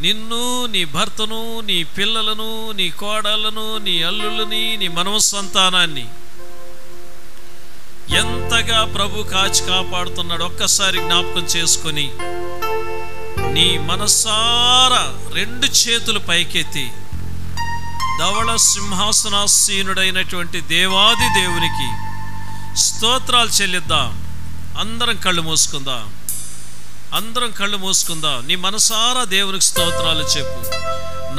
నిన్ను, నీ భర్తను, నీ పిల్లలను, నీ కోడళ్ళను, నీ అల్లుళ్ళని, నీ మనవ సంతానాన్ని ఎంతగా ప్రభు కాచి కాపాడుతున్నాడు ఒక్కసారి జ్ఞాపకం చేసుకొని నీ మనసారా 2 చేతులు పైకెత్తి ధవళ సింహాసనాసీనుడైనటువంటి దేవాది దేవునికి స్తోత్రాలు చెల్లిద్దాం. అందరం కళ్ళు మూసుకుందాం. నీ మనసారా దేవునికి స్తోత్రాలు చెప్పు.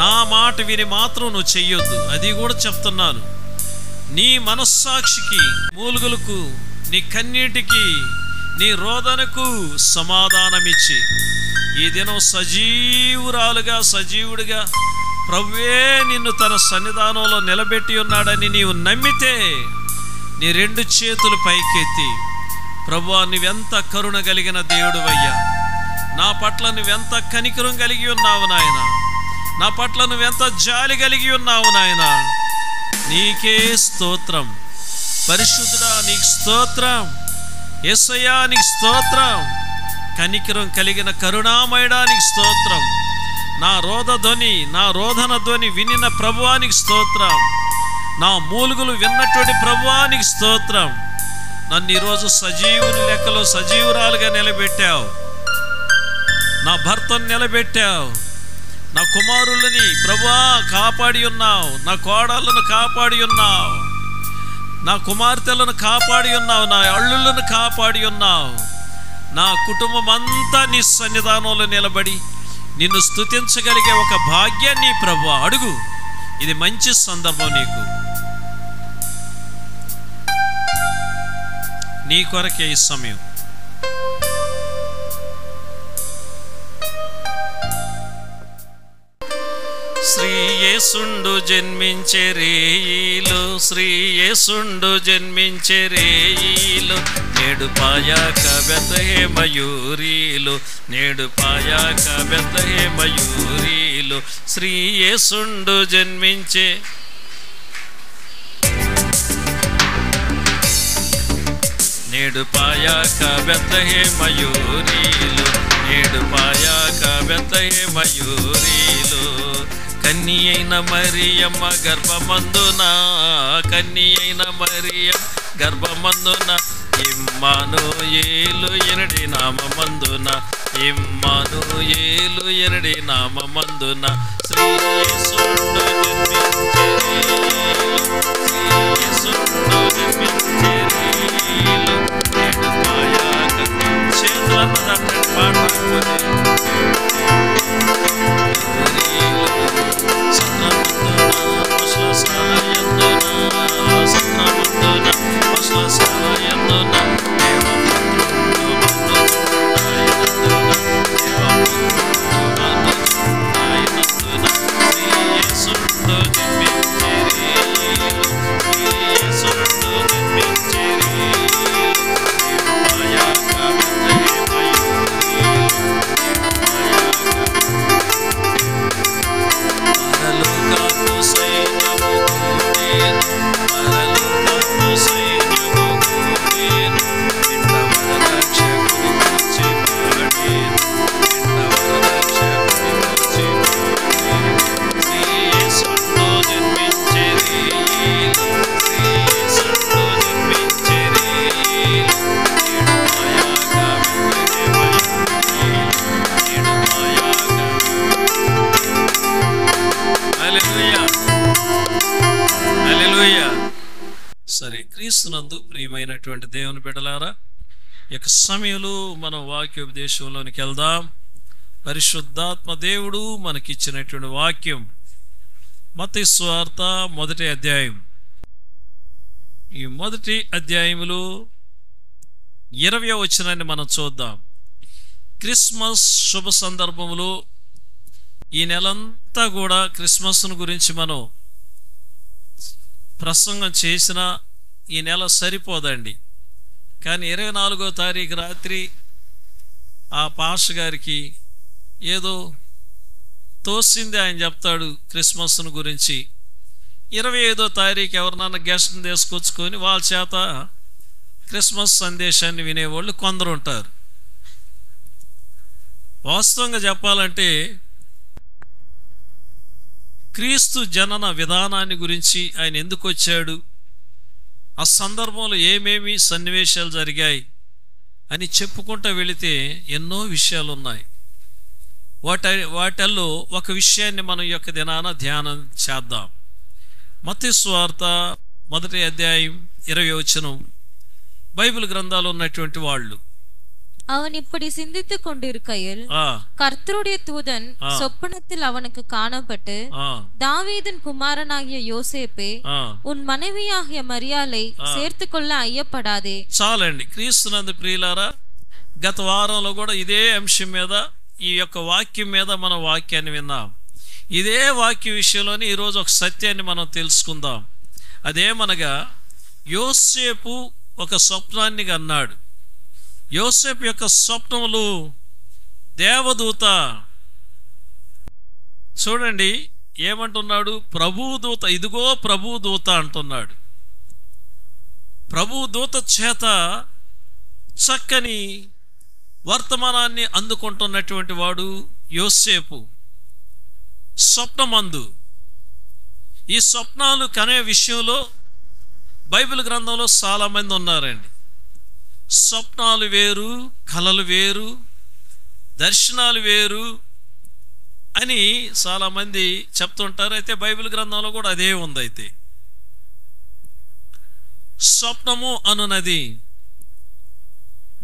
నా మాట విని మాత్రం నువ్వు చెయ్యొద్దు, అది కూడా చెప్తున్నాను. నీ మనస్సాక్షికి, మూలుగులకు, నీ కన్నీటికి, నీ రోదనకు సమాధానమిచ్చి ఈ దినం సజీవుడిగా ప్రభువే నిన్ను తన సన్నిధానంలో నిలబెట్టి ఉన్నాడని నీవు నమ్మితే నీ 2 చేతులు పైకెత్తి, ప్రభువా నువ్వెంత కరుణ కలిగిన దేవుడువయ్యా, నా పట్ల నువ్వెంత కనికరం కలిగి ఉన్నావు నాయన, నా పట్ల నువ్వెంత జాలి కలిగి ఉన్నావు నాయన, నీకే స్తోత్రం. పరిశుద్ధుడా నీకు స్తోత్రం, యేసయ్యా నీకు స్తోత్రం, కనికరం కలిగిన కరుణామయుడా నీకు స్తోత్రం. నా రోదన ధ్వని వినిన ప్రభువానికి స్తోత్రం, నా మూలుగులు విన్నటువంటి ప్రభువానికి స్తోత్రం. నన్ను ఈరోజు సజీవుని లెక్కలో సజీవురాలుగా నిలబెట్టావు, నా భర్తను నిలబెట్టావు, నా కుమారులని ప్రభువా కాపాడి ఉన్నావు, నా కోడళ్ళను కాపాడి ఉన్నావు, నా కుమార్తెలను కాపాడి ఉన్నావు, నా అల్లుళ్ళను కాపాడి ఉన్నావు. నా కుటుంబం అంతా నీ సన్నిధానంలో నిలబడి నిన్ను స్తుతించగలిగే ఒక భాగ్యాన్ని ప్రభువా అడుగు. ఇది మంచి సందర్భం నీ కొరకే ఈ సమయం. శ్రీయేసుండు జన్మించే రేయిలో నేడు పాయాక బెత్లెహేమయూరిలో శ్రీయేసుండు జన్మించే నేడు పాయాక బెత్లెహేమయూరిలో కన్ని అయిన మరియమ్మ గర్భమందున ఇమ్మానుయేలు ఎనడి నామమందున శ్రీయేసుండు జన్మించే రేయిలో నేడు పాయాక చేతులను పాడుకొని సరే, క్రీస్తునందు ప్రియమైనటువంటి దేవుని బిడ్డలారా, ఈ యొక్క సమయంలో మనం వాక్యోపదేశంలోనికి వెళ్దాం. పరిశుద్ధాత్మ దేవుడు మనకిచ్చినటువంటి వాక్యం మత్తయి సువార్త 1వ అధ్యాయం. ఈ 1వ అధ్యాయంలో 20వ వచనాన్ని మనం చూద్దాం. క్రిస్మస్ శుభ సందర్భంలో ఈ నెలంతా కూడా క్రిస్మస్ను గురించి మనం ప్రసంగం చేసిన ఈ నెల సరిపోదండి. కానీ 24వ తారీఖు రాత్రి ఆ పాష గారికి ఏదో తోసింది, ఆయన చెప్తాడు క్రిస్మస్ను గురించి. 25వ తారీఖు ఎవరినన్నా గెస్ట్ని తీసుకొచ్చుకొని వాళ్ళ చేత క్రిస్మస్ సందేశాన్ని వినేవాళ్ళు కొందరు ఉంటారు. వాస్తవంగా చెప్పాలంటే క్రీస్తు జనన విధానాన్ని గురించి ఆయన ఎందుకు వచ్చాడు, ఆ సందర్భంలో ఏమేమి సన్నివేశాలు జరిగాయి అని చెప్పుకుంటూ వెళితే ఎన్నో విషయాలు ఉన్నాయి. వాటిల్లో ఒక విషయాన్ని మనం ఈ యొక్క దినాన ధ్యానం చేద్దాం. మత్తయి సువార్త 1వ అధ్యాయం 20వ వచనం. బైబిల్ గ్రంథాలు ఉన్నటువంటి వాళ్ళు, அவன் இப்படி சிந்தித்துக் கொண்டிருக்கையில் கர்த்தருடைய தூதன் சொப்பனத்தில் அவனுக்கு காணப்பட்டு, தாவீதின் குமாரனாகிய யோசேப்பே, உன் மனைவியாகிய மரியாளை சேர்த்து கொள்ள ஐயப்படாதே. చాలండి. క్రీస్తునందు ప్రియులారా, గత వారంలో కూడా ఇదే అంశం మీద, ఈ యొక్క వాక్యం మీద మనం వాక్యాన్ని విన్నాం. ఇదే వాక్య విషయంలోని ఈరోజు ఒక సత్యాన్ని మనం తెలుసుకుందాం. అదేమనగా, యోసేపు ఒక స్వప్నాన్ని కన్నాడు. యోసేపు యొక్క స్వప్నములు దేవదూత, చూడండి ఏమంటున్నాడు, ప్రభుదూత, ఇదిగో ప్రభుదూత అంటున్నాడు. ప్రభుదూత చేత చక్కని వర్తమానాన్ని అందుకుంటున్నటువంటి వాడు యోసేపు. స్వప్నమందు ఈ స్వప్నాలు కనే విషయంలో బైబిల్ గ్రంథంలో చాలామంది ఉన్నారండి. స్వప్నాలు వేరు, కలలు వేరు, దర్శనాలు వేరు అని చాలామంది చెప్తుంటారు. అయితే బైబిల్ గ్రంథంలో కూడా అదే ఉంది. అయితే స్వప్నము అనున్నది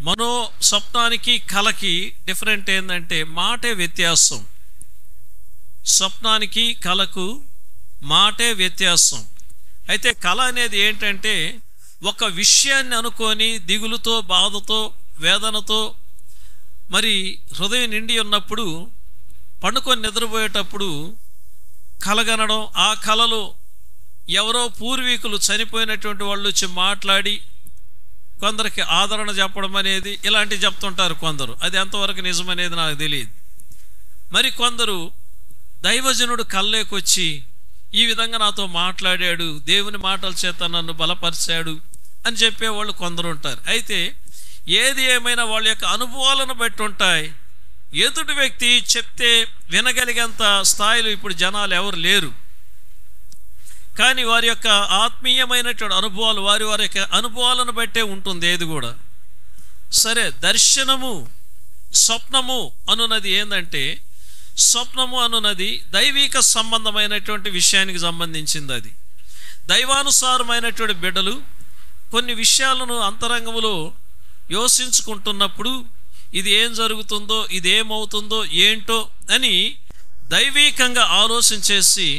మనో స్వప్నానికి కలకి డిఫరెంట్ ఏంటంటే మాటే వ్యత్యాసం. స్వప్నానికి కలకు మాటే వ్యత్యాసం. అయితే కళ అనేది ఏంటంటే ఒక విషయాన్ని అనుకొని దిగులుతో, బాధతో, వేదనతో మరి హృదయం నిండి ఉన్నప్పుడు పండుకొని నిద్రపోయేటప్పుడు కలగనడం, ఆ కళలో ఎవరో పూర్వీకులు చనిపోయినటువంటి వాళ్ళు వచ్చి మాట్లాడి కొందరికి ఆదరణ చెప్పడం అనేది ఇలాంటివి చెప్తుంటారు కొందరు. అది ఎంతవరకు నిజమనేది నాకు తెలియదు. మరి కొందరు దైవజనుడు కళ్ళేకొచ్చి ఈ విధంగా నాతో మాట్లాడాడు, దేవుని మాటల చేత నన్ను బలపరిచాడు అని చెప్పేవాళ్ళు కొందరు ఉంటారు. అయితే ఏది ఏమైనా వాళ్ళ యొక్క అనుభవాలను బట్టి ఉంటాయి. ఎదుటి వ్యక్తి చెప్తే వినగలిగేంత స్థాయిలో ఇప్పుడు జనాలు ఎవరు లేరు. కానీ వారి యొక్క ఆత్మీయమైనటువంటి అనుభవాలు వారి యొక్క అనుభవాలను బట్టే ఉంటుంది ఏది కూడా. సరే, దర్శనము, స్వప్నము అనున్నది ఏంటంటే, స్వప్నము అనున్నది దైవిక సంబంధమైనటువంటి విషయానికి సంబంధించింది. అది దైవానుసారమైనటువంటి బిడ్డలు కొన్ని విషయాలను అంతరంగములో యోచించుకుంటున్నప్పుడు ఇది ఏం జరుగుతుందో, ఇది ఏమవుతుందో ఏంటో అని దైవికంగా ఆలోచించేసి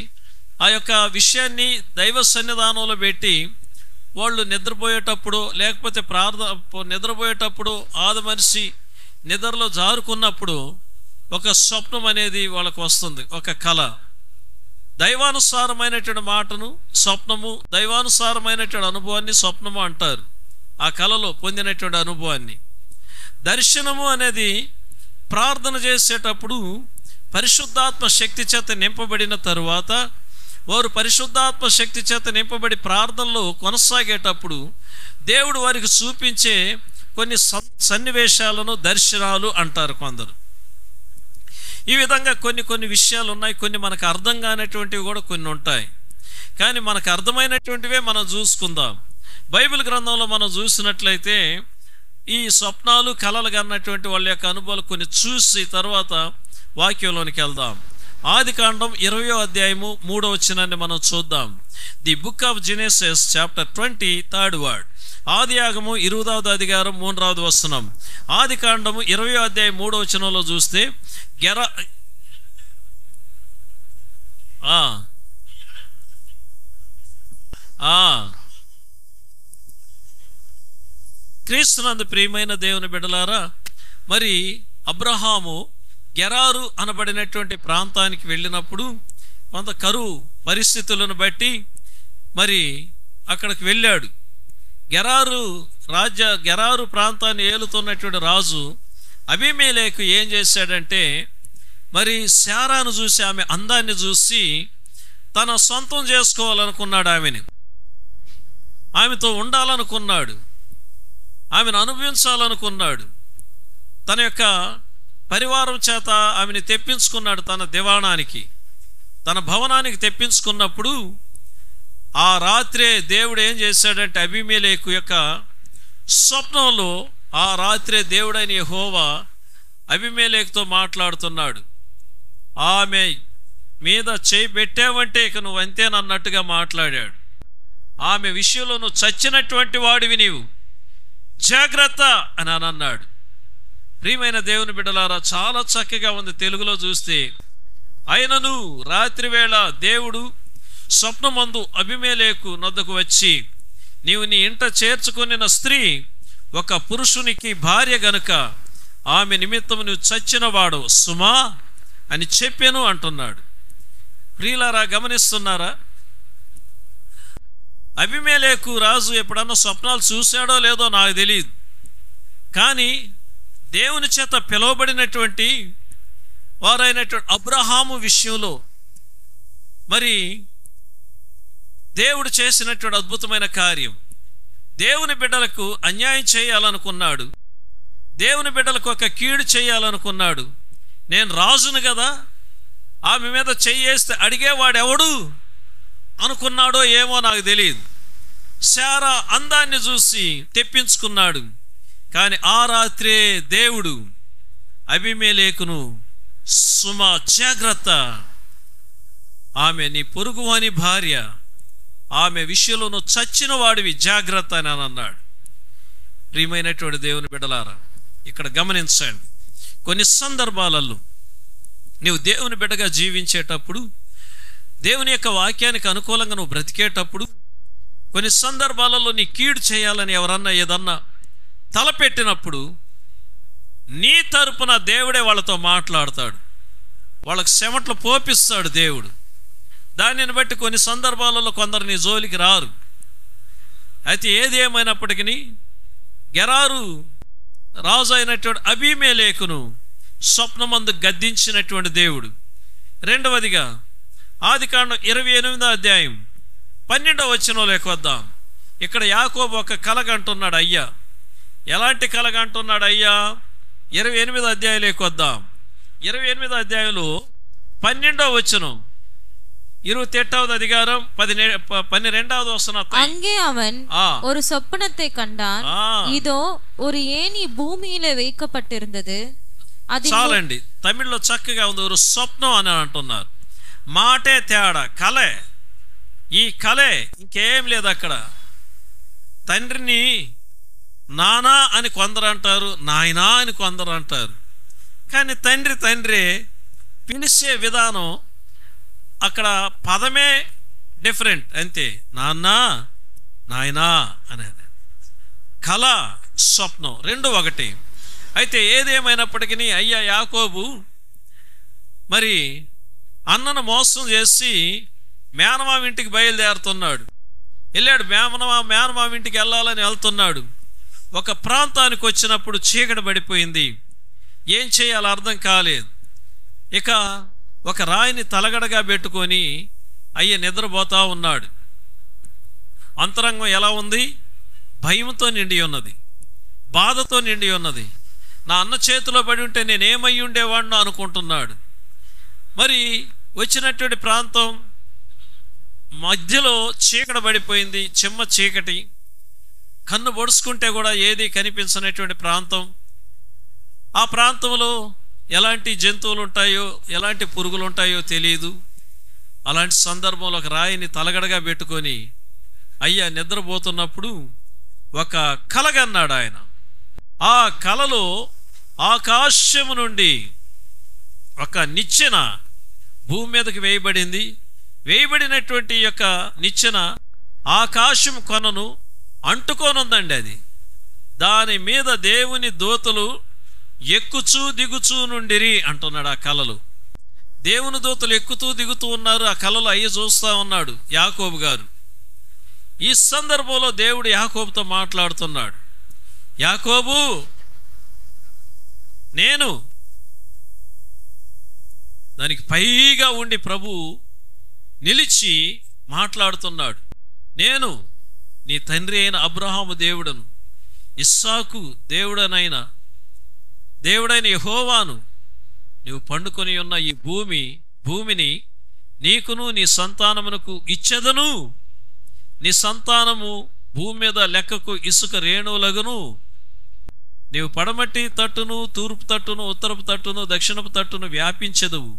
ఆ యొక్క విషయాన్ని దైవ సన్నిధానంలో పెట్టి వాళ్ళు నిద్రపోయేటప్పుడు, లేకపోతే నిద్రపోయేటప్పుడు ఆదమరిచి నిద్రలో జారుకున్నప్పుడు ఒక స్వప్నం అనేది వాళ్ళకు వస్తుంది, ఒక కళ. దైవానుసారమైనటువంటి మాటను స్వప్నము, దైవానుసారమైనటువంటి అనుభవాన్ని స్వప్నము అంటారు. ఆ కళలో పొందినటువంటి అనుభవాన్ని. దర్శనము అనేది ప్రార్థన చేసేటప్పుడు పరిశుద్ధాత్మ శక్తి చేత నింపబడిన తరువాత వారు పరిశుద్ధాత్మ శక్తి చేత నింపబడి ప్రార్థనలో కొనసాగేటప్పుడు దేవుడు వారికి చూపించే కొన్ని సన్నివేశాలను దర్శనాలు అంటారు కొందరు. ఈ విధంగా కొన్ని విషయాలు ఉన్నాయి. కొన్ని మనకు అర్థం కానటువంటివి కూడా కొన్ని ఉంటాయి. కానీ మనకు అర్థమైనటువంటివే మనం చూసుకుందాం. బైబిల్ గ్రంథంలో మనం చూసినట్లయితే ఈ స్వప్నాలు, కలలు కన్నటువంటి వాళ్ళ యొక్క అనుభవాలు కొన్ని చూసి తర్వాత వాక్యంలోనికి వెళ్దాం. ఆదికాండం 20వ అధ్యాయము 3వ వచనాన్ని మనం చూద్దాం. The book of Genesis chapter 20 third word. ఆదియాగము 20వ అధికారం 3వ వచనం. ఆదికాండము 20వ అధ్యాయం 3వ వచనంలో చూస్తే క్రీస్తునందు ప్రియమైన దేవుని బిడ్డలారా, మరి అబ్రహాము గెరారు అనబడినటువంటి ప్రాంతానికి వెళ్ళినప్పుడు కొంత కరువు పరిస్థితులను బట్టి మరి అక్కడికి వెళ్ళాడు. గెరారు ప్రాంతాన్ని ఏలుతున్నటువంటి రాజు అబీమెలెకు ఏం చేశాడంటే, మరి శారాను చూసి, ఆమె అందాన్ని చూసి తన సొంతం చేసుకోవాలనుకున్నాడు. ఆమెతో ఉండాలనుకున్నాడు, ఆమెను అనుభవించాలనుకున్నాడు. తన యొక్క పరివారం చేత ఆమెను తెప్పించుకున్నాడు తన దివాణానికి. తన భవనానికి తెప్పించుకున్నప్పుడు ఆ రాత్రే దేవుడు ఏం చేశాడంటే అబీమెలెకు యొక్క స్వప్నంలో ఆ రాత్రే దేవుడైన యెహోవా అబీమెలెకుతో మాట్లాడుతున్నాడు. ఆమె మీద చేయి పెట్టావంటే ఇక నువ్వు అంతేనన్నట్టుగా మాట్లాడాడు. ఆమె విషయంలో నువ్వు చచ్చినటువంటి వాడివి, నీవు జాగ్రత్త అని అన్నాడు. ప్రియమైన దేవుని బిడ్డలారా, చాలా చక్కగా ఉంది తెలుగులో చూస్తే. అయినను రాత్రి వేళ దేవుడు స్వప్నమందు అబీమెలెకు నొద్దకు వచ్చి, నీవు నీ ఇంట చేర్చుకొనిన స్త్రీ ఒక పురుషునికి భార్య గనుక ఆమె నిమిత్తం నువ్వు చచ్చిన వాడు సుమా అని చెప్పాను అంటున్నాడు. ప్రియులారా, గమనిస్తున్నారా? అబీమెలెకు రాజు ఎప్పుడన్నా స్వప్నాలు చూశాడో లేదో నాకు తెలియదు, కానీ దేవుని చేత పిలువబడినటువంటి వారైనటువంటి అబ్రహాము విషయంలో మరి దేవుడు చేసినటువంటి అద్భుతమైన కార్యం, దేవుని బిడ్డలకు అన్యాయం చేయాలనుకున్నాడు, దేవుని బిడ్డలకు ఒక కీడు చేయాలనుకున్నాడు. నేను రాజును కదా, ఆమె మీద చెయ్యేస్తే అడిగేవాడెవడు అనుకున్నాడో ఏమో నాకు తెలియదు. శారా అందాన్ని చూసి తెప్పించుకున్నాడు. కానీ ఆ రాత్రే దేవుడు అబీమెలెకును, సుమా జాగ్రత్త, ఆమె నీ పొరుగువాని భార్య, ఆమె విషయంలో నువ్వు చచ్చిన వాడివి, జాగ్రత్త అని అన్నాడు. ప్రియమైనటువంటి దేవుని బిడ్డలారా, ఇక్కడ గమనించండి, కొన్ని సందర్భాలలో నీవు దేవుని బిడ్డగా జీవించేటప్పుడు, దేవుని యొక్క వాక్యానికి అనుకూలంగా నువ్వు బ్రతికేటప్పుడు, కొన్ని సందర్భాలలో నీ కీడు చేయాలని ఎవరన్నా ఏదన్నా తలపెట్టినప్పుడు నీ తరపున దేవుడే వాళ్ళతో మాట్లాడతాడు, వాళ్ళకు చెమట్లు పోపిస్తాడు దేవుడు. దానిని బట్టి కొన్ని సందర్భాలలో కొందరు నీ జోలికి రారు. అయితే ఏది ఏమైనప్పటికీ గెరారు రాజు అయినటువంటి అబీమెలెకును స్వప్నమందు గద్దించినటువంటి దేవుడు. రెండవదిగా ఆదికాండం 28వ అధ్యాయం 12వ వచనంలోకి వద్దాం. ఇక్కడ యాకోబు ఒక కలగంటున్నాడు. అయ్యా, ఎలాంటి కలగంటున్నాడు అయ్యా? 28వ అధ్యాయంలోకి వద్దాం. 28వ అధ్యాయంలో 12వ వచనం, 28வது அதிகாரம் 12வது வசனம். அங்கே அவன் ஒரு சொப்பனத்தை கண்டான். இதோ ஒரு ஏணி பூமியில வைக்கப்பட்டிருந்தது. చాలండి, తమిళ్లో చక్కగా ఉంది. ఒక స్వప్నం అని అంటున్నారు. మాటే తేడా, కలే. ఈ కలే, ఇంకేం లేదు అక్కడ. తండ్రిని నానా అని కొందరు అంటారు, నాయనా అని కొందరు అంటారు. కానీ తండ్రి పిలిచే విధానం అక్కడ పదమే డిఫరెంట్ అంతే. నాన్న, నాయనా అనేది. కళ, స్వప్నం రెండు ఒకటి. అయితే ఏదేమైనప్పటికీ అయ్యా యాకోబు మరి అన్నను మోసం చేసి మేనమామ ఇంటికి బయలుదేరుతున్నాడు. వెళ్ళాడు, మేనమామ ఇంటికి వెళ్ళాలని వెళ్తున్నాడు. ఒక ప్రాంతానికి వచ్చినప్పుడు చీకటి పడిపోయింది. ఏం చేయాలో అర్థం కాలేదు. ఇక ఒక రాయిని తలగడగా పెట్టుకొని అయ్య నిద్రపోతా ఉన్నాడు. అంతరంగం ఎలా ఉంది? భయంతో నిండి ఉన్నది, బాధతో నిండి ఉన్నది. నా అన్న చేతిలో పడి ఉంటే నేనేమై ఉండేవాడినో అనుకుంటున్నాడు. మరి వచ్చినటువంటి ప్రాంతం మధ్యలో చీకటి పడిపోయింది, చిమ్మ చీకటి. కన్ను పొడుచుకుంటే కూడా ఏది కనిపించనటువంటి ప్రాంతం. ఆ ప్రాంతంలో ఎలాంటి జంతువులు ఉంటాయో, ఎలాంటి పురుగులు ఉంటాయో తెలియదు. అలాంటి సందర్భంలో ఒక రాయిని తలగడగా పెట్టుకొని అయ్యా నిద్రపోతున్నప్పుడు ఒక కలగన్నాడు ఆయన. ఆ కలలో ఆకాశము నుండి ఒక నిచ్చెన భూమి మీదకి వేయబడింది. వేయబడినటువంటి యొక్క నిచ్చెన ఆకాశం కొనను అంటుకోనుందండి. అది దాని మీద దేవుని దూతలు ఎక్కుచూ దిగుచూ నుండిరి అంటున్నాడు. ఆ కలలో దేవుని దూతలు ఎక్కుతూ దిగుతూ ఉన్నారు. ఆ కలలో అయ్యి చూస్తూ ఉన్నాడు యాకోబు గారు. ఈ సందర్భంలో దేవుడు యాకోబుతో మాట్లాడుతున్నాడు. యాకోబు, నేను దానికి పైగా ఉండి ప్రభు నిలిచి మాట్లాడుతున్నాడు. నేను నీ తండ్రి అయిన అబ్రహాము దేవుడను, ఇస్సాకు దేవుడైన యెహోవాను. నువ్వు పండుకొని ఉన్న ఈ భూమిని నీకును నీ సంతానమునకు ఇచ్చెదను, నీ సంతానము భూమి మీద లెక్కకు ఇసుక రేణువులగును, నీవు పడమటి తట్టును, తూర్పు తట్టును, ఉత్తరపు తట్టును, దక్షిణపు తట్టును వ్యాపించెదవు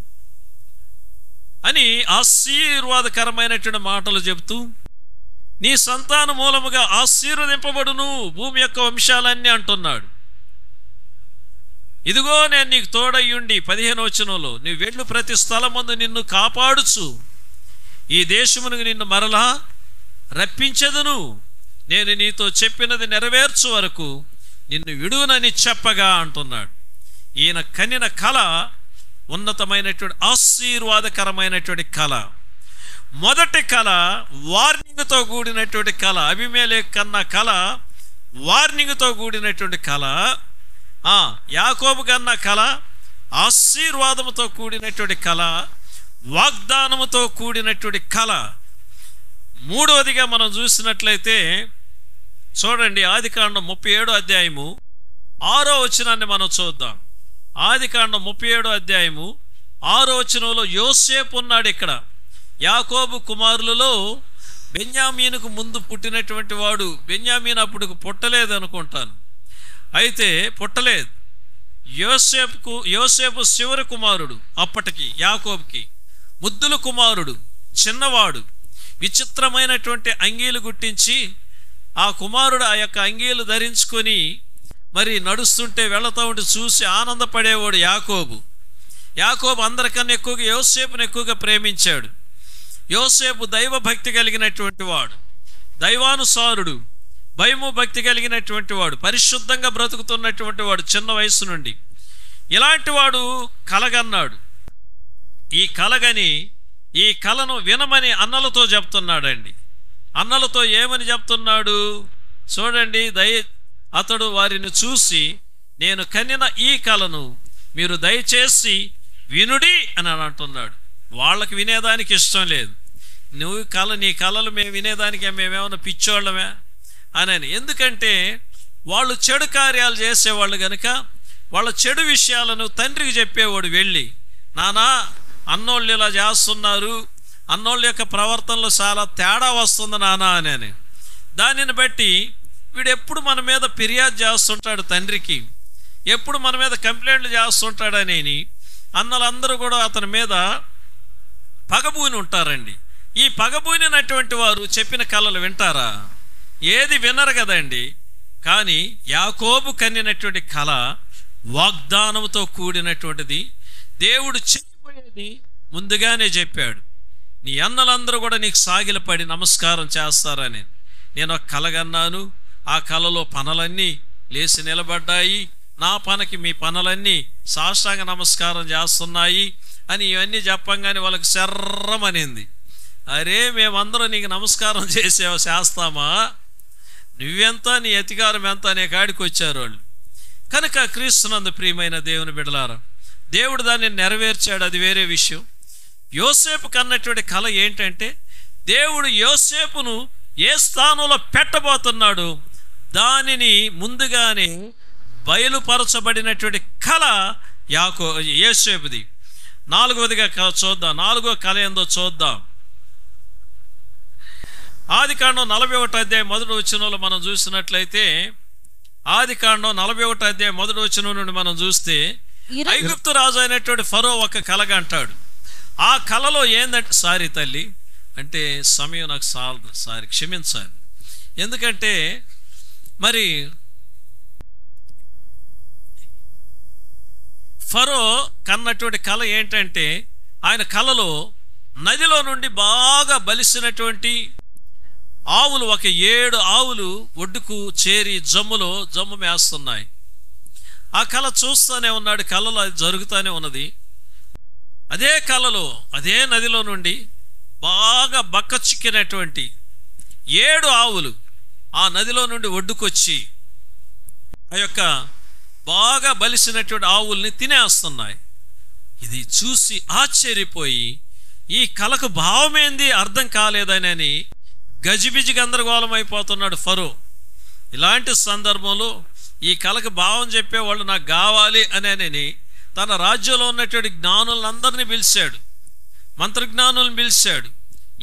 అని ఆశీర్వాదకరమైనటువంటి మాటలు చెబుతూ, నీ సంతాన మూలముగా ఆశీర్వదింపబడును భూమి యొక్క వంశాలన్నీ అంటున్నాడు. ఇదిగో నేను నీకు తోడయ్యుండి 15వ వచనంలో, నీవు వెళ్ళు ప్రతి స్థలమందు నిన్ను కాపాడుచు ఈ దేశమునకు నిన్ను మరలా రప్పించెదను, నేను నీతో చెప్పినది నెరవేర్చు వరకు నిన్ను విడువనని చెప్పగా అంటున్నాడు. ఈయన కనిన కళ ఉన్నతమైనటువంటి ఆశీర్వాదకరమైనటువంటి కళ. మొదటి కళ వార్నింగ్తో కూడినటువంటి కళ. అబీమెలెకు కన్న కళ వార్నింగ్తో కూడినటువంటి కళ. యాకోబు కన్న కళ ఆశీర్వాదముతో కూడినటువంటి కళ, వాగ్దానముతో కూడినటువంటి కళ. మూడవదిగా మనం చూసినట్లయితే చూడండి, ఆదికాండం 37వ అధ్యాయము 6వ వచనాన్ని మనం చూద్దాం. ఆదికాండం 37వ అధ్యాయము 6వ వచనంలో యోసేపు ఉన్నాడు. ఇక్కడ యాకోబు కుమారులలో బెన్యామీనుకు ముందు పుట్టినటువంటి వాడు. బెన్యామీను అప్పుడు పుట్టలేదు అనుకుంటాను, అయితే పుట్టలేదు. యోసేపు చివరి కుమారుడు. అప్పటికి యాకోబుకి ముద్దుల కుమారుడు, చిన్నవాడు. విచిత్రమైనటువంటి అంగీలు గుట్టించి ఆ కుమారుడు ఆ యొక్క అంగీలు ధరించుకొని మరి నడుస్తుంటే వెళతా ఉంటే చూసి ఆనందపడేవాడు యాకోబు. యాకోబు అందరికన్నా ఎక్కువగా యోసేపుని ఎక్కువగా ప్రేమించాడు. యోసేపు దైవభక్తి కలిగినటువంటి వాడు, దైవానుసారుడు, భయము భక్తి కలిగినటువంటి వాడు, పరిశుద్ధంగా బ్రతుకుతున్నటువంటి వాడు చిన్న వయసు నుండి. ఇలాంటి వాడు కలగన్నాడు. ఈ కలగని ఈ కలను వినమని అన్నలతో చెప్తున్నాడండి. అన్నలతో ఏమని చెప్తున్నాడు చూడండి. అతడు వారిని చూసి, నేను కనిన ఈ కలను మీరు దయచేసి వినుడి అని అంటున్నాడు. వాళ్ళకి వినేదానికి ఇష్టం లేదు. నీ కళలు మేము వినేదానికి మేమేమన్నా పిచ్చోళ్ళమే అని. ఎందుకంటే వాళ్ళు చెడు కార్యాలు చేసేవాళ్ళు కనుక వాళ్ళ చెడు విషయాలను తండ్రికి చెప్పేవాడు వెళ్ళి, నానా అన్నోళ్ళు ఇలా చేస్తున్నారు, అన్నోళ్ళ యొక్క ప్రవర్తనలో చాలా తేడా వస్తుంది నానా అని. దానిని బట్టి వీడు ఎప్పుడు మన మీద ఫిర్యాదు చేస్తుంటాడు తండ్రికి, ఎప్పుడు మన మీద కంప్లైంట్లు చేస్తుంటాడని అన్నలందరూ కూడా అతని మీద పగబూని ఉంటారండి. ఈ పగబూనినటువంటి వారు చెప్పిన కళలు వింటారా? ఏది వినరు కదండి. కానీ యాకోబు కన్నినటువంటి కళ వాగ్దానంతో కూడినటువంటిది. దేవుడు చేయబోయేది ముందుగానే చెప్పాడు. నీ అన్నలందరూ కూడా నీకు సాగిలపడి నమస్కారం చేస్తారని నేను ఒక కలగన్నాను. ఆ కళలో పనులన్నీ లేచి నిలబడ్డాయి. నా పనికి మీ పనులన్నీ సాష్టాంగ నమస్కారం చేస్తున్నాయి అని ఇవన్నీ చెప్పంగానే వాళ్ళకి శర్రమనింది. అరే మేమందరం నీకు నమస్కారం చేస్తామా, నువ్వెంత నీ అధికారం ఎంత అనే కాడికి వచ్చారు వాళ్ళు. కనుక క్రీస్తునందు ప్రియమైన దేవుని బిడ్డలారా, దేవుడు దాన్ని నెరవేర్చాడు, అది వేరే విషయం. యోసేపు కన్నటువంటి కళ ఏంటంటే, దేవుడు యోసేపును ఏ స్థానంలో పెట్టబోతున్నాడు దానిని ముందుగానే బయలుపరచబడినటువంటి కళ యోసేపుది. నాలుగవదిగా చూద్దాం. నాలుగో కళ ఏందో చూద్దాం. ఆదికాండం 41వ అధ్యాయం 1వ వచనంలో మనం చూసినట్లయితే, ఆదికాండం 41వ అధ్యాయం 1వ వచనం నుండి మనం చూస్తే, ఐగుప్తు రాజు అయినటువంటి ఫరో ఒక కలగ అంటాడు. ఆ కళలో ఏందంటే, సారీ తల్లి అంటే సమయం నాకు చాలదు, సారీ క్షమించాలి. ఎందుకంటే మరి ఫరో కన్నటువంటి కళ ఏంటంటే, ఆయన కళలో నదిలో నుండి బాగా బలిసినటువంటి ఆవులు, ఒక 7 ఆవులు ఒడ్డుకు చేరి జమ్ము మేస్తున్నాయి. ఆ కళ చూస్తూనే ఉన్నాడు. కళలో అది జరుగుతూనే ఉన్నది. అదే కళలో అదే నదిలో నుండి బాగా బక్క చిక్కినటువంటి 7 ఆవులు ఆ నదిలో నుండి ఒడ్డుకొచ్చి ఆ యొక్క బాగా బలిసినటువంటి ఆవుల్ని తినేస్తున్నాయి. ఇది చూసి ఆశ్చర్యపోయి ఈ కళకు భావమేంది అర్థం కాలేదని గజిబిజి గందరగోళం అయిపోతున్నాడు ఫరో. ఇలాంటి సందర్భంలో ఈ కళకు భావం చెప్పేవాళ్ళు నాకు కావాలి అని తన రాజ్యంలో ఉన్నటువంటి జ్ఞానులందరినీ పిలిచాడు. మంత్రజ్ఞానులను పిలిచాడు.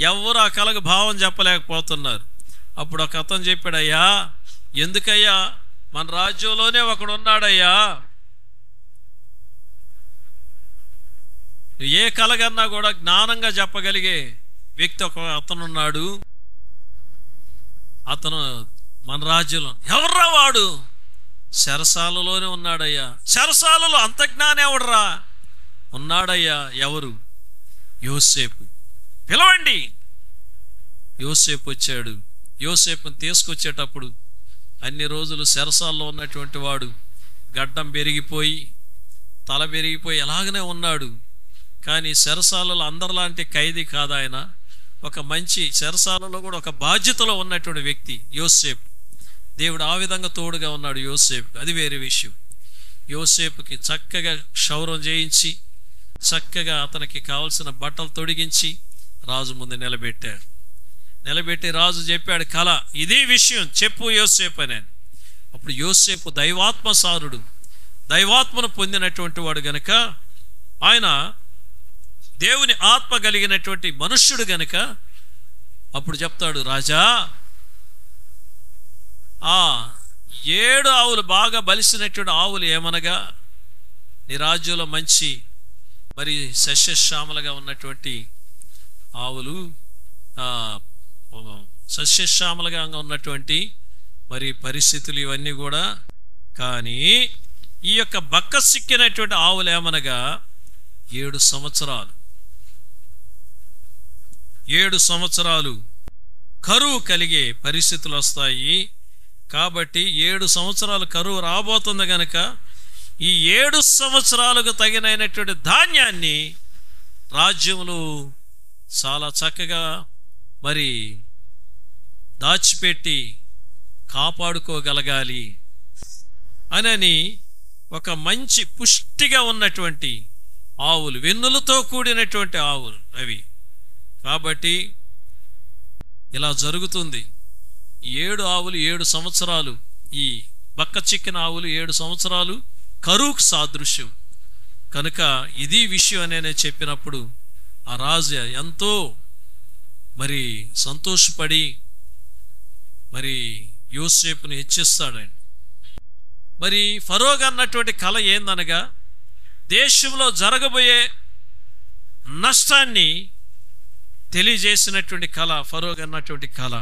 ఎవరు ఆ కళకు భావం చెప్పలేకపోతున్నారు. అప్పుడు ఒక అతను చెప్పాడు, అయ్యా ఎందుకయ్యా, మన రాజ్యంలోనే ఒకడు ఉన్నాడయ్యా, ఏ కలగన్నా కూడా జ్ఞానంగా చెప్పగలిగే వ్యక్తి ఒక అతను ఉన్నాడు, అతను మన రాజ్యంలో. ఎవర్రా వాడు? చెరసాలలోనే ఉన్నాడయ్యా. చెరసాలలో అంత జ్ఞానం ఎవడరా? ఉన్నాడయ్యా. ఎవరు? యోసేపు. పిలవండి. యోసేపు వచ్చాడు. యోసేపుని తీసుకొచ్చేటప్పుడు అన్ని రోజులు చెరసాల్లో ఉన్నటువంటి వాడు గడ్డం పెరిగిపోయి తల పెరిగిపోయి ఎలాగనే ఉన్నాడు. కానీ చెరసాలలో అందరిలాంటి ఖైదీ కాదు ఆయన. ఒక మంచి చెరసాలలో కూడా ఒక బాధ్యతలో ఉన్నటువంటి వ్యక్తి యోసేపు. దేవుడు ఆ విధంగా తోడుగా ఉన్నాడు యోసేపు. అది వేరే విషయం. యోసేపుకి చక్కగా క్షౌరం చేయించి చక్కగా అతనికి కావలసిన బట్టలు తొడిగించి రాజు ముందు నిలబెట్టాడు. నిలబెట్టి రాజు చెప్పాడు కళ, ఇదే విషయం చెప్పు యోసేపు అని. అప్పుడు యోసేపు దైవాత్మసారుడు, దైవాత్మను పొందినటువంటి వాడు గనుక, ఆయన దేవుని ఆత్మ కలిగినటువంటి మనుష్యుడు గనుక అప్పుడు చెప్తాడు, రాజా 7 ఆవులు బాగా బలిసినటువంటి ఆవులు ఏమనగా నీ రాజ్యంలో మంచి మరి సస్యశ్యామలుగా ఉన్నటువంటి ఆవులు, సస్యశ్యామలుగా ఉన్నటువంటి మరి పరిస్థితులు ఇవన్నీ కూడా. కానీ ఈ యొక్క బక్క సిక్కినటువంటి ఆవులు ఏమనగా 7 సంవత్సరాలు కరువు కలిగే పరిస్థితులు వస్తాయి. కాబట్టి 7 సంవత్సరాలు కరువు రాబోతుంది గనక ఈ 7 సంవత్సరాలకు తగినటువంటి ధాన్యాన్ని రాజ్యములు చాలా చక్కగా మరి దాచిపెట్టి కాపాడుకోగలగాలి అని ఒక మంచి పుష్టిగా ఉన్నటువంటి ఆవులు, వెన్నులతో కూడినటువంటి ఆవులు అవి. కాబట్టి ఇలా జరుగుతుంది. 7 ఆవులు 7 సంవత్సరాలు, ఈ బక్క చిక్కిన ఆవులు 7 సంవత్సరాలు కరువుకు సాదృశ్యం కనుక ఇది విషయం అని నేను చెప్పినప్పుడు ఆ రాజు ఎంతో మరి సంతోషపడి మరి యోసేపుని హెచ్చిస్తాడండి. మరి ఫరోగా అన్నటువంటి కళ ఏందనగా దేశంలో జరగబోయే నష్టాన్ని తెలియజేసినటువంటి కళ ఫరోగా అన్నటువంటి కళ.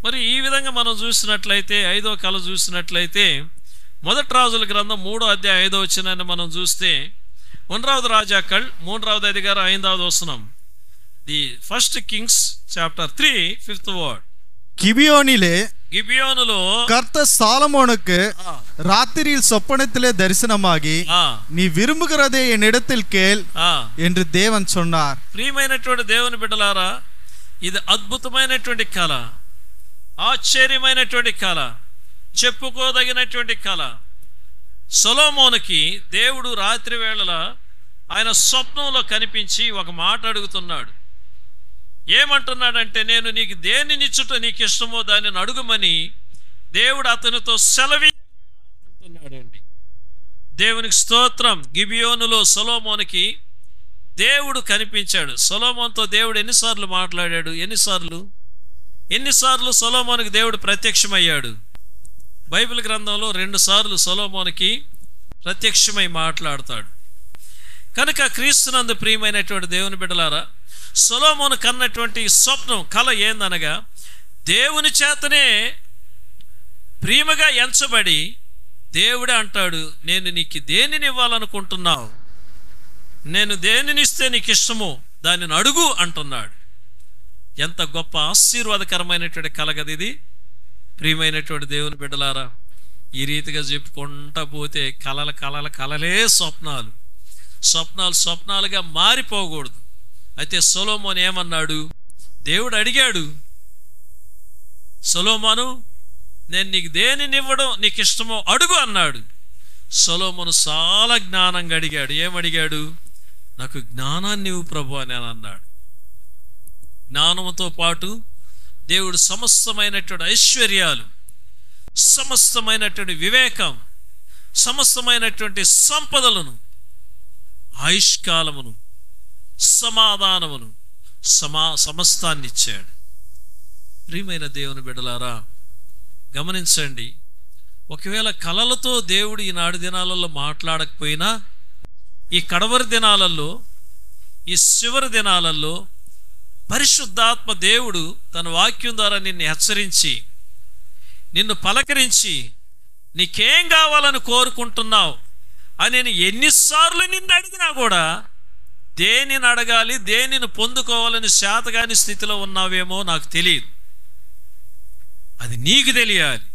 మరి ఈ విధంగా మనం చూసినట్లయితే 5వ కళ చూసినట్లయితే మొదటి రాజుల గ్రంథం 3వ అధ్యాయం 5వ వచనాన్ని మనం చూస్తే 1వ రాజాకళ్ 3వ అధికారం 5వ వచనం. The first Kings chapter 3 5th word. கிபியோனிலோ கர்த்தர் சாலமோனுக்கு ராத்திரியில் சொப்பனத்திலே தரிசனமாகி நீ விரும்புகிறதை என்னிடத்தில் கேள் என்று தேவன் சொன்னார். ప్రియమైనటువంటి దేవుని బిడ్డలారా, ఇది అద్భుతమైనటువంటి కళ, ఆశ్చర్యమైనటువంటి కళ, చెప్పుకోదగినటువంటి కళ. సొలొమోనుకి దేవుడు రాత్రి వేళల ఆయన స్వప్నంలో కనిపించి ఒక మాట అడుగుతున్నాడు. ఏమంటున్నాడంటే, నేను నీకు దేనినిచ్చుట నీకు ఇష్టమో దానిని అడుగుమని దేవుడు అతనితో సెలవి అంటున్నాడండి. దేవునికి స్తోత్రం. గిబియోనులో సొలొమోనుకి దేవుడు కనిపించాడు. సొలొమోనుతో దేవుడు ఎన్నిసార్లు మాట్లాడాడు? ఎన్నిసార్లు సొలొమోనుకి దేవుడు ప్రత్యక్షమయ్యాడు? బైబిల్ గ్రంథంలో 2 సార్లు సొలొమోనుకి ప్రత్యక్షమై మాట్లాడతాడు. కనుక క్రీస్తునందు ప్రియమైనటువంటి దేవుని బిడ్డలారా, సొలొమోను కన్నటువంటి స్వప్నం కళ ఏందనగా దేవుని చేతనే ప్రియముగా ఎంచబడి దేవుడే అంటాడు, నేను నీకు దేనిని ఇవ్వాలనుకుంటున్నావు, నేను దేనినిస్తే నీకు ఇష్టమో దానిని అడుగు అంటున్నాడు. ఎంత గొప్ప ఆశీర్వాదకరమైనటువంటి కళ కదా ఇది. ప్రియమైనటువంటి దేవుని బిడ్డలారా, ఈ రీతిగా చెప్పుకుంటా పోతే కలలే స్వప్నాలుగా మారిపోకూడదు. అయితే సొలొమోను ఏమన్నాడు? దేవుడు అడిగాడు, సొలొమోను నేను నీకు దేనిని ఇవ్వడం నీకు ఇష్టమో అడుగు అన్నాడు. సొలొమోను చాలా జ్ఞానంగా అడిగాడు. ఏమడిగాడు? నాకు జ్ఞానాన్ని ఇవ్వు ప్రభు అని అన్నాడు. జ్ఞానంతో పాటు దేవుడు సమస్తమైనటువంటి ఐశ్వర్యాలు, సమస్తమైనటువంటి వివేకం, సమస్తమైనటువంటి సంపదలను, ఆయుష్కాలమును, సమాధానమును, సమస్తాన్ని ఇచ్చాడు. ప్రియమైన దేవుని బిడ్డలారా, గమనించండి, ఒకవేళ కలలతో దేవుడు ఈనాడు దినాలలో మాట్లాడకపోయినా ఈ కడవరి దినాలలో, ఈ చివరి దినాలలో పరిశుద్ధాత్మ దేవుడు తన వాక్యం ద్వారా నిన్ను హెచ్చరించి, నిన్ను పలకరించి, నీకేం కావాలని కోరుకుంటున్నావు అని నేను ఎన్నిసార్లు నిన్ను అడిగినా కూడా దేనిని అడగాలి, దేనిని పొందుకోవాలని శాతగాని స్థితిలో ఉన్నావేమో నాకు తెలియదు. అది నీకు తెలియాలి.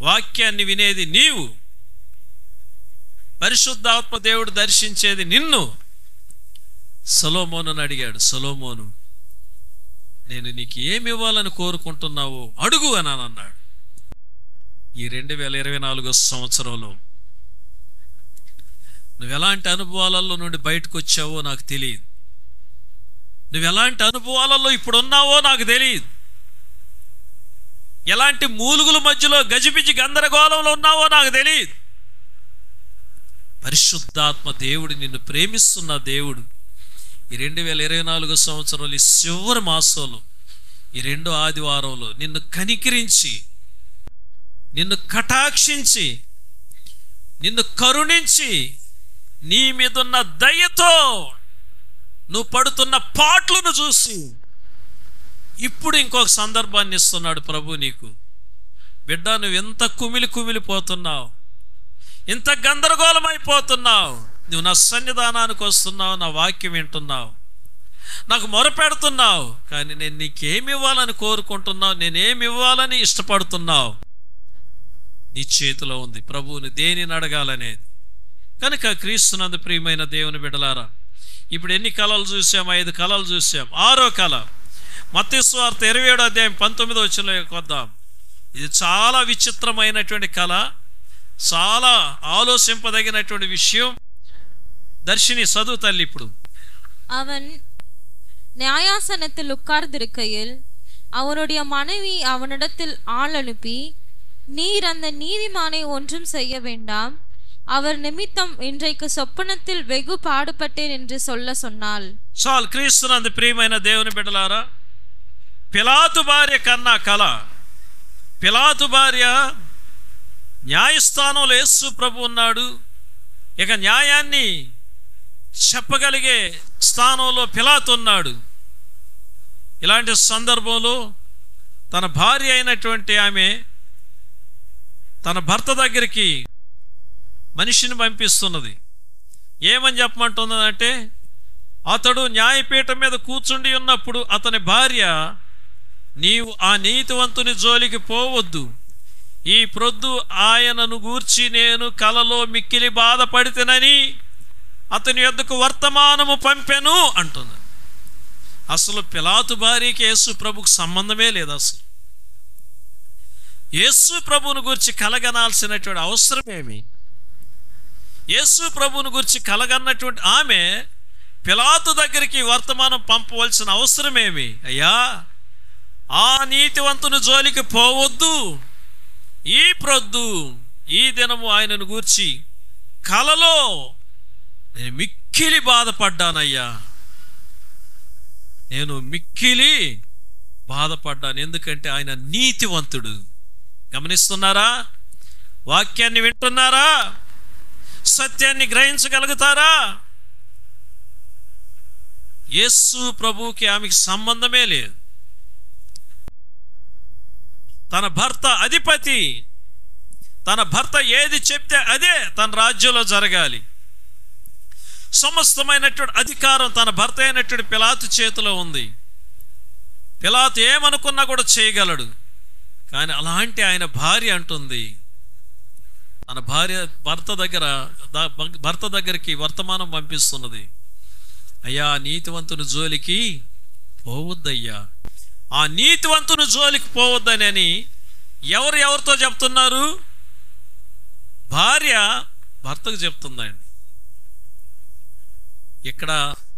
వాక్యాన్ని వినేది నీవు, పరిశుద్ధాత్మ దేవుడు దర్శించేది నిన్ను. సొలొమోనును అడిగాడు, సొలొమోను, నేను నీకు ఏమి ఇవ్వాలని కోరుకుంటున్నావో అడుగు అని అన్నాడు. ఈ 2024 సంవత్సరంలో నువ్వు ఎలాంటి అనుభవాలలో నుండి బయటకు వచ్చావో నాకు తెలియదు. నువ్వు ఎలాంటి అనుభవాలలో ఇప్పుడు ఉన్నావో నాకు తెలియదు. ఎలాంటి మూలుగుల మధ్యలో గజిబిజి గందరగోళంలో ఉన్నావో నాకు తెలియదు. పరిశుద్ధాత్మ దేవుడు నిన్ను ప్రేమిస్తున్న దేవుడు ఈ 2024 సంవత్సరంలో ఈ చివరి మాసంలో ఈ 2వ ఆదివారంలో నిన్ను కనికరించి, నిన్ను కటాక్షించి, నిన్ను కరుణించి, నీ మీదున్న దయతో నువ్వు పడుతున్న పాటలను చూసి ఇప్పుడు ఇంకొక సందర్భాన్ని ఇస్తున్నాడు ప్రభు నీకు. బిడ్డ, నువ్వు ఎంత కుమిలిపోతున్నావు, ఇంత గందరగోళమైపోతున్నావు, నువ్వు నా సన్నిధానానికి వస్తున్నావు, నా వాక్యం వింటున్నావు, నాకు మొరపెడుతున్నావు, కానీ నేను నీకేమి ఇవ్వాలని కోరుకుంటున్నావు, నేనేమి ఇవ్వాలని ఇష్టపడుతున్నావు, నీ చేతిలో ఉంది. ప్రభువుని దేనిని అడగాలనేది. కనుక క్రీస్తునందు ప్రియమైన దేవుని బిడ్డలారా, ఇప్పుడు ఎన్ని కళలు చూసాం? 5 కళలు చూసాం. 6వ కళ మత్తయి సువార్త 27వ అధ్యాయం 19వ వచనంలోకి వద్దాం. ఇది చాలా విచిత్రమైనటువంటి కళ, చాలా ఆలోచింపదగినటువంటి విషయం. దర్శిని చదువు తల్లి. ఇప్పుడు அவன் நியாயாசனத்தில் உட்கார்ந்திருக்கையில் அவனுடைய மனைவி அவனிடத்தில் ஆள் அனுப்பி, நீர் அந்த நீதிமானை ஒன்றும் செய்ய வேண்டாம், அவர் நிமித்தம் இன்றைக்கு சொப்பனத்தில் வெகு பாடுபட்டேன் என்று சொன்னாள். చాలు. క్రీస్తునందు ప్రియమైన దేవుని బిడ్డలారా, పిలాతు భార్య కన్నా కళ. పిలాతు భార్య న్యాయస్థానంలో యేసు ప్రభు ఉన్నాడు. ఇక న్యాయాన్ని చెప్పగలిగే స్థానంలో పిలాతు ఉన్నాడు. ఇలాంటి సందర్భంలో తన భార్య అయినటువంటి ఆమె తన భర్త దగ్గరికి మనిషిని పంపిస్తున్నది. ఏమని చెప్పమంటున్నదంటే, అతడు న్యాయపీఠం మీద కూర్చుండి ఉన్నప్పుడు అతని భార్య, నీవు ఆ నీతివంతుని జోలికి పోవద్దు, ఈ ప్రొద్దు ఆయనను గూర్చి నేను కలలో మిక్కిలి బాధపడితేనని అతని యొద్దకు వర్తమానము పంపెను అంటున్నాడు. అసలు పిలాతు భార్యకి యేసు ప్రభుకు సంబంధమే లేదు. అసలు యేసు ప్రభువును గురించి కలగనాల్సినటువంటి అవసరమేమి? యేసు ప్రభువును గురించి కలగన్నటువంటి ఆమె పిలాతు దగ్గరికి వర్తమానం పంపవలసిన అవసరమేమి? అయ్యా, ఆ నీతివంతుని జోలికి పోవద్దు, ఈ ప్రొద్దు ఈ దినము ఆయనను గూర్చి కలలో నేను మిక్కిలి బాధపడ్డానయ్యా, నేను మిక్కిలి బాధపడ్డాను, ఎందుకంటే ఆయన నీతివంతుడు. గమనిస్తున్నారా? వాక్యాన్ని వింటున్నారా? సత్యాన్ని గ్రహించగలుగుతారా? యేసు ప్రభువుకి ఆమెకి సంబంధమే లేదు. తన భర్త అధిపతి, తన భర్త ఏది చెప్తే అదే తన రాజ్యంలో జరగాలి. సమస్తమైనటువంటి అధికారం తన భర్త అయినటువంటి పిలాతు చేతిలో ఉంది. పిలాతు ఏమనుకున్నా కూడా చేయగలడు. కానీ అలాంటి ఆయన భార్య అంటుంది, తన భార్య భర్త దగ్గరికి వర్తమానం పంపిస్తున్నది, అయ్యా నీతివంతుని జోలికి పోవద్దయ్యా, ఆ నీతివంతుని జోలికి పోవద్దని ఎవరితో చెప్తున్నారు? భార్య భర్తకు చెప్తుందండి. ఇక్కడ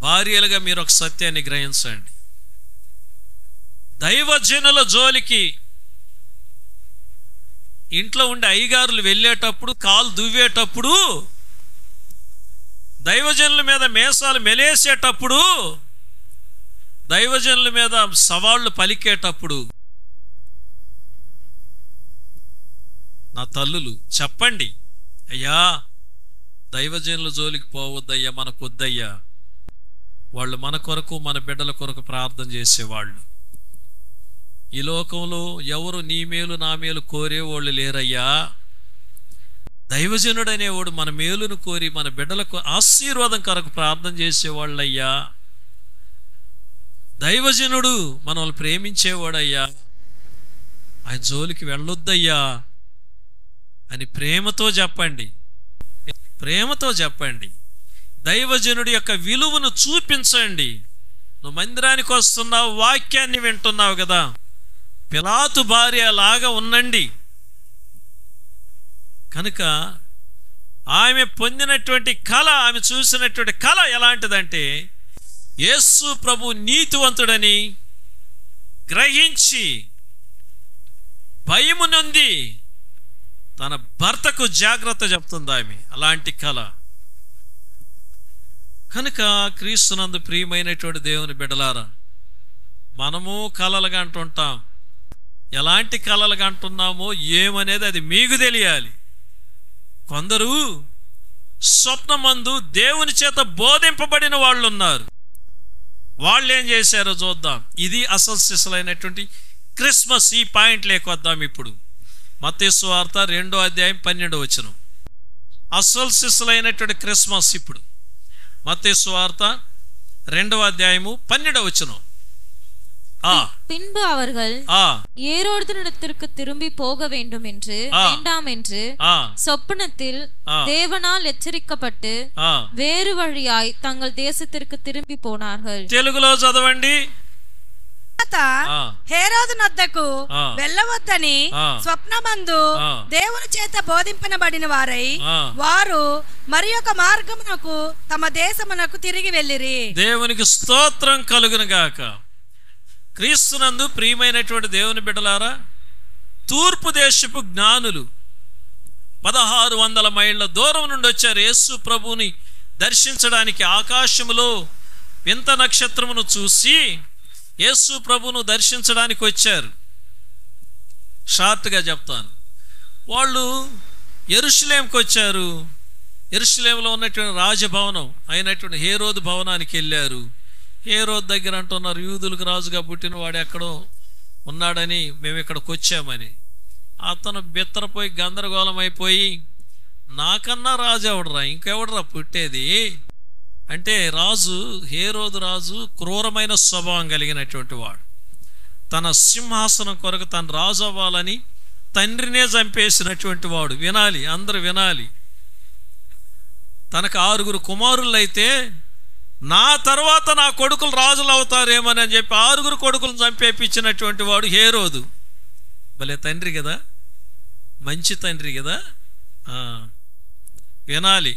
భార్యలుగా మీరు ఒక సత్యాన్ని గ్రహించండి. దైవజనుల జోలికి ఇంట్లో ఉండే అయ్యగారులు వెళ్ళేటప్పుడు, కాలు దువ్వేటప్పుడు దైవజనుల మీద మేసాలు మెలేసేటప్పుడు, దైవజనుల మీద సవాళ్ళు పలికేటప్పుడు నా తల్లులు చెప్పండి, అయ్యా దైవజనుల జోలికి పోవద్దయ్యా, మనకు వద్దయ్యా. వాళ్ళు మన కొరకు మన బిడ్డల కొరకు ప్రార్థన చేసేవాళ్ళు. ఈ లోకంలో ఎవరు నీ మేలు నా మేలు కోరేవాళ్ళు లేరయ్యా. దైవజనుడు అనేవాడు మన మేలును కోరి మన బిడ్డలకు ఆశీర్వాదం కొరకు ప్రార్థన చేసేవాళ్ళయ్యా. దైవజనుడు మనల్ని ప్రేమించేవాడయ్యా, ఆయన జోలికి వెళ్ళొద్దయ్యా అని ప్రేమతో చెప్పండి, ప్రేమతో చెప్పండి. దైవజనుడి యొక్క విలువను చూపించండి. నువ్వు మందిరానికి వస్తున్నావు, వాక్యాన్ని వింటున్నావు కదా, పిలాతు భార్య లాగా ఉండండి. కనుక ఆమె పొందినటువంటి కళ, ఆమె చూసినటువంటి కళ ఎలాంటిదంటే, యేసు ప్రభు నీతివంతుడని గ్రహించి భయము నొంది తన భర్తకు జాగ్రత్త చెప్తుంది ఆమె. అలాంటి కళ. కనుక క్రీస్తునందు ప్రియమైనటువంటి దేవుని బిడ్డలారా, మనము కలలుగా అంటుంటాం. ఎలాంటి కలలుగా అంటున్నామో ఏమనేది అది మీకు తెలియాలి. కొందరు స్వప్నమందు దేవుని చేత బోధింపబడిన వాళ్ళు ఉన్నారు. వాళ్ళు ఏం చేశారో చూద్దాం. ఇది అసలు సిసలైనటువంటి క్రిస్మస్. ఈ పాయింట్ లేకొద్దాం ఇప్పుడు. మత్తయి సువార్త 2వ అధ్యాయం 12వ వచనం. అసలు సిసలైనటువంటి క్రిస్మస్ ఇప్పుడు. మత్తయి సువార్త 2వ అధ్యాయము 12వ వచనం. பின்பு அவர்கள் ஏரோதினிடத்திற்கு திரும்பி போக வேண்டும் என்று வேண்டாம் என்று சொப்பனத்தில் தேவனால் எச்சரிக்கப்பட்டு வேறு வழியாய் தங்கள் தேசத்திற்கு திரும்பி போனார்கள். తెలుగులో చదవండి. హేరోదు నద్దకు వెళ్ళవద్దని స్వప్నమందు దేవుని చేత బోధింపనబడిన వారై వారు మరి ఒక మార్గమునకు తమ దేశమునకు తిరిగి వెళ్ళిరి. దేవునికి స్తోత్రం కలుగును గాక. క్రీస్తునందు ప్రియమైనటువంటి దేవుని బిడ్డలారా, తూర్పు దేశపు జ్ఞానులు 1600 మైళ్ళ దూరం నుండి వచ్చారు యేసు ప్రభుని దర్శించడానికి. ఆకాశములో వింత నక్షత్రమును చూసి యేసు ప్రభును దర్శించడానికి వచ్చారు. షార్ట్గా చెప్తాను. వాళ్ళు యెరూషలేంకి వచ్చారు. యెరూషలేంలో ఉన్నటువంటి రాజభవనం అయినటువంటి హేరోదు భవనానికి వెళ్ళారు. హేరోదు దగ్గర అంటున్నారు, యూదులకు రాజుగా పుట్టిన వాడు ఎక్కడో ఉన్నాడని మేము ఇక్కడికి వచ్చామని. అతను బిత్తరపోయి గందరగోళం అయిపోయి, నాకన్నా రాజు ఎవడరా, ఇంకెవడరా పుట్టేది అంటే, రాజు హేరోదు రాజు క్రూరమైన స్వభావం కలిగినటువంటి వాడు. తన సింహాసనం కొరకు తను రాజు అవ్వాలని తండ్రినే చంపేసినటువంటి వాడు. వినాలి, అందరూ వినాలి. తనకు 6 కుమారులైతే నా తర్వాత నా కొడుకులు రాజులు అవుతారేమని అని చెప్పి 6 కొడుకులను చంపేపించినటువంటి వాడు హేరోదు. భలే తండ్రి కదా, మంచి తండ్రి కదా. వినాలి.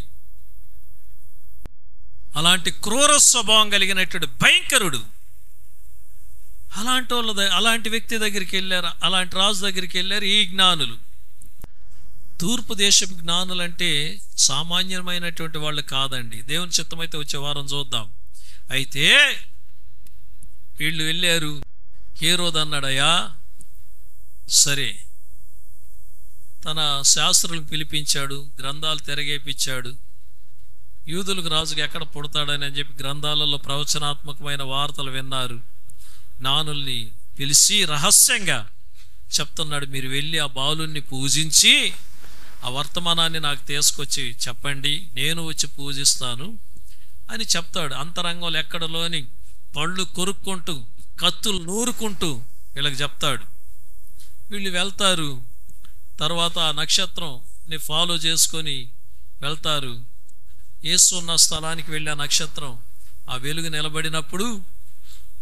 అలాంటి క్రూర స్వభావం కలిగినటువంటి భయంకరుడు. అలాంటి వ్యక్తి దగ్గరికి వెళ్ళారు, అలాంటి రాజు దగ్గరికి వెళ్ళారు ఈ జ్ఞానులు. తూర్పు దేశపు జ్ఞానులు అంటే సామాన్యమైనటువంటి వాళ్ళు కాదండి. దేవుని చిత్తమైతే వచ్చే వారం చూద్దాం. అయితే వీళ్ళు వెళ్ళారు. హేరోదు అన్నాడయ్యా, సరే, తన శాస్త్రులకు పిలిపించాడు, గ్రంథాలు తిరగేపించాడు. యూదులకు రాజుగా ఎక్కడ పుడతాడని అని చెప్పి గ్రంథాలలో ప్రవచనాత్మకమైన వార్తలు విన్నారు. జ్ఞానుల్ని పిలిచి రహస్యంగా చెప్తున్నాడు, మీరు వెళ్ళి ఆ బాలుని పూజించి ఆ వర్తమానాన్ని నాకు తీసుకొచ్చి చెప్పండి, నేను వచ్చి పూజిస్తాను అని చెప్తాడు. అంతరంగంలో ఎక్కడలోని పళ్ళు కొరుక్కుంటూ కత్తులు నూరుకుంటూ వీళ్ళకి చెప్తాడు. వీళ్ళు వెళ్తారు. తర్వాత ఆ నక్షత్రంని ఫాలో చేసుకొని వెళ్తారు. యేసు ఉన్న స్థలానికి వెళ్ళి ఆ నక్షత్రం ఆ వెలుగు నిలబడినప్పుడు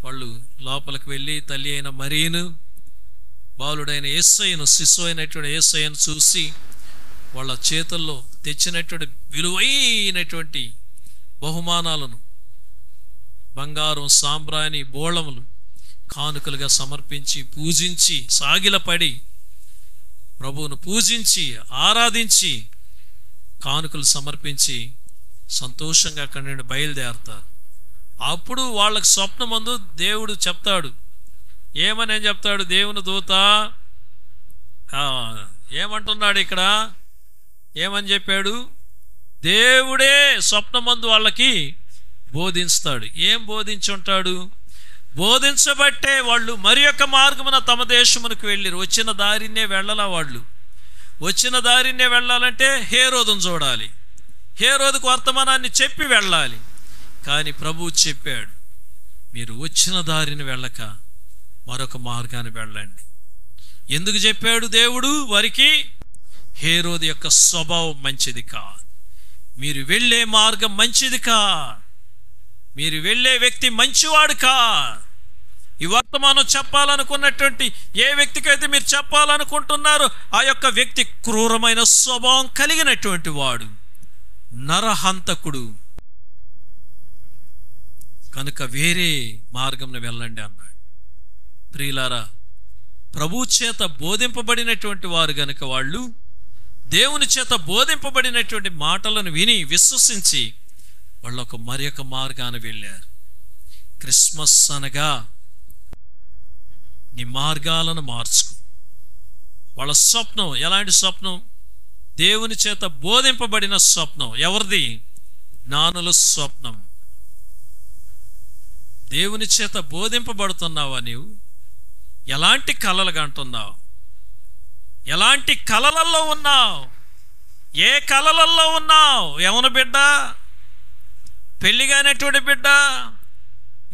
వాళ్ళు లోపలికి వెళ్ళి తల్లి అయిన మరియను, బాలుడైన యేసయ్యను, శిశువు అయినటువంటి యేసయ్యను చూసి వాళ్ళ చేతుల్లో తెచ్చినటువంటి విలువైనటువంటి బహుమానాలను, బంగారం, సాంబ్రాణి, బోళములు కానుకలుగా సమర్పించి పూజించి సాగిలపడి ప్రభువును పూజించి ఆరాధించి కానుకలు సమర్పించి సంతోషంగా అక్కడి నుండి బయలుదేరతారు. అప్పుడు వాళ్ళకి స్వప్నమందు దేవుడు చెప్తాడు. ఏమని చెప్తాడు దేవుని దూత? ఏమంటున్నాడు ఇక్కడ? ఏమని చెప్పాడు? దేవుడే స్వప్నమందు వాళ్ళకి బోధిస్తాడు. ఏం బోధించుంటాడు? బోధించబట్టే వాళ్ళు మరి యొక్క మార్గమున తమ దేశమునకు వెళ్ళిరు. వచ్చిన దారినే వెళ్ళలా. వాళ్ళు వచ్చిన దారినే వెళ్ళాలంటే హేరోదును చూడాలి, హేరోదుకు వర్తమానాన్ని చెప్పి వెళ్ళాలి. కానీ ప్రభువు చెప్పాడు, మీరు వచ్చిన దారిని వెళ్ళక మరొక మార్గాన్ని వెళ్ళండి. ఎందుకు చెప్పాడు దేవుడు వారికి? హేరోదు యొక్క స్వభావం మంచిది కాదు, మీరు వెళ్ళే మార్గం మంచిది కాదు, మీరు వెళ్ళే వ్యక్తి మంచివాడు కాదు. ఈ వర్తమానం చెప్పాలనుకున్నటువంటి ఏ వ్యక్తికైతే మీరు చెప్పాలనుకుంటున్నారో ఆ యొక్క వ్యక్తి క్రూరమైన స్వభావం కలిగినటువంటి వాడు, నరహంతకుడు. కనుక వేరే మార్గంలో వెళ్ళండి అన్నాడు. ప్రియులారా, ప్రభు చేత బోధింపబడినటువంటి వారు గనుక వాళ్ళు దేవుని చేత బోధింపబడినటువంటి మాటలను విని విశ్వసించి వాళ్ళు ఒక మరి ఒక మార్గాన్ని వెళ్ళారు. క్రిస్మస్ అనగా నీ మార్గాలను మార్చుకో. వాళ్ళ స్వప్నం ఎలాంటి స్వప్నం? దేవుని చేత బోధింపబడిన స్వప్నం. ఎవరిది? జ్ఞానుల స్వప్నం. దేవుని చేత బోధింపబడుతున్నావా నీవు? ఎలాంటి కలలు కంటున్నావు? ఎలాంటి కలలలో ఉన్నావు? ఏ కలలలో ఉన్నావు? యవన బిడ్డ, పెళ్లిగానటువంటి బిడ్డ,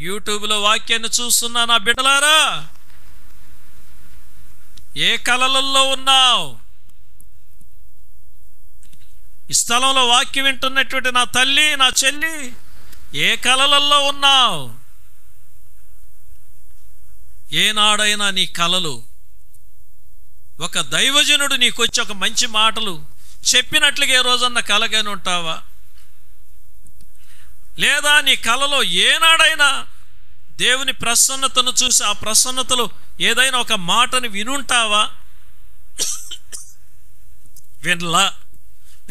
యూట్యూబ్లో వాక్యాన్ని చూస్తున్నా నా బిడ్డలారా, ఏ కలలలో ఉన్నావు? ఈ స్థలంలో వాక్యం వింటున్నటువంటి నా తల్లి, నా చెల్లి, ఏ కలలలో ఉన్నావు? ఏనాడైనా నీ కలలు ఒక దైవజనుడు నీకొచ్చి ఒక మంచి మాటలు చెప్పినట్లుగా ఏ రోజన్నా కలగాని ఉంటావా? లేదా నీ కలలో ఏనాడైనా దేవుని ప్రసన్నతను చూసి ఆ ప్రసన్నతలో ఏదైనా ఒక మాటని వినుంటావా?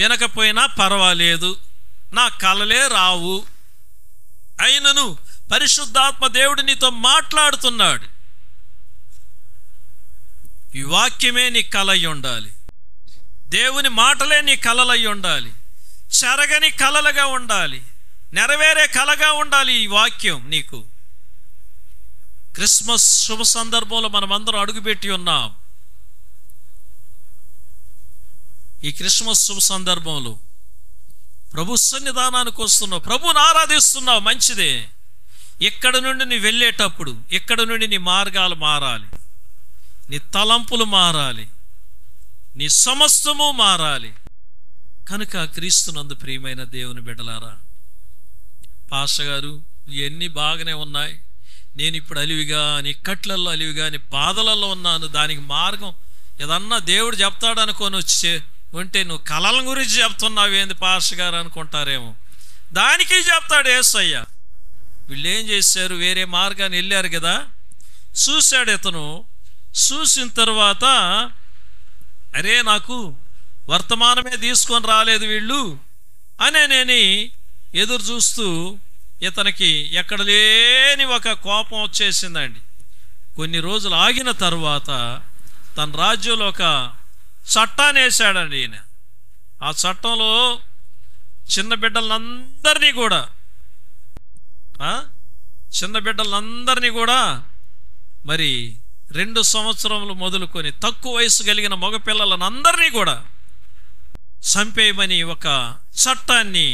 వినకపోయినా పర్వాలేదు, నా కలలే రావు. అయినను పరిశుద్ధాత్మ దేవుడు నీతో మాట్లాడుతున్నాడు. ఈ వాక్యమే నీ కల అయి ఉండాలి, దేవుని మాటలే నీ కలలై ఉండాలి, చెరగని కలలుగా ఉండాలి, నెరవేరే కలగా ఉండాలి ఈ వాక్యం నీకు. క్రిస్మస్ శుభ సందర్భంలో మనమందరం అడుగుపెట్టి ఉన్నాం. ఈ క్రిస్మస్ శుభ సందర్భంలో ప్రభు సన్నిధానానికి వస్తున్నావు, ప్రభుని ఆరాధిస్తున్నావు, మంచిదే. ఇక్కడ నుండి నీ వెళ్ళేటప్పుడు ఇక్కడ నుండి నీ మార్గాలు మారాలి, నీ తలంపులు మారాలి, నీ సమస్తము మారాలి. కనుక క్రీస్తునందు ప్రియమైన దేవుని బిడ్డలారా, పాస్టర్ గారు ఇవన్నీ బాగానే ఉన్నాయి, నేను ఇప్పుడు అలివిగా నీ కట్లల్లో అలివిగా నీ బాధలలో ఉన్నాను, దానికి మార్గం ఏదన్నా దేవుడు చెప్తాడు అనుకొని వచ్చి ఉంటే నువ్వు కలల గురించి చెప్తున్నావు ఏంది పాస్టర్ గారు అనుకుంటారేమో. దానికి చెప్తాడు యేసయ్య. వీళ్ళు ఏం చేశారు? వేరే మార్గాన్ని వెళ్ళారు కదా. చూశాడు ఇతను. చూసిన తర్వాత అరే నాకు వర్తమానమే తీసుకొని రాలేదు వీళ్ళు అనే నేను ఎదురు చూస్తూ ఇతనికి ఎక్కడ లేని ఒక కోపం వచ్చేసిందండి. కొన్ని రోజులు ఆగిన తర్వాత తన రాజ్యంలో ఒక చట్టాన్ని వేశాడండి ఈయన. ఆ చట్టంలో చిన్న బిడ్డలందరినీ కూడా మరి 2 సంవత్సరములు మొదలుకొని తక్కువ వయసు కలిగిన మగపిల్లలను అందరినీ కూడా చంపేయమని ఒక చట్టాన్ని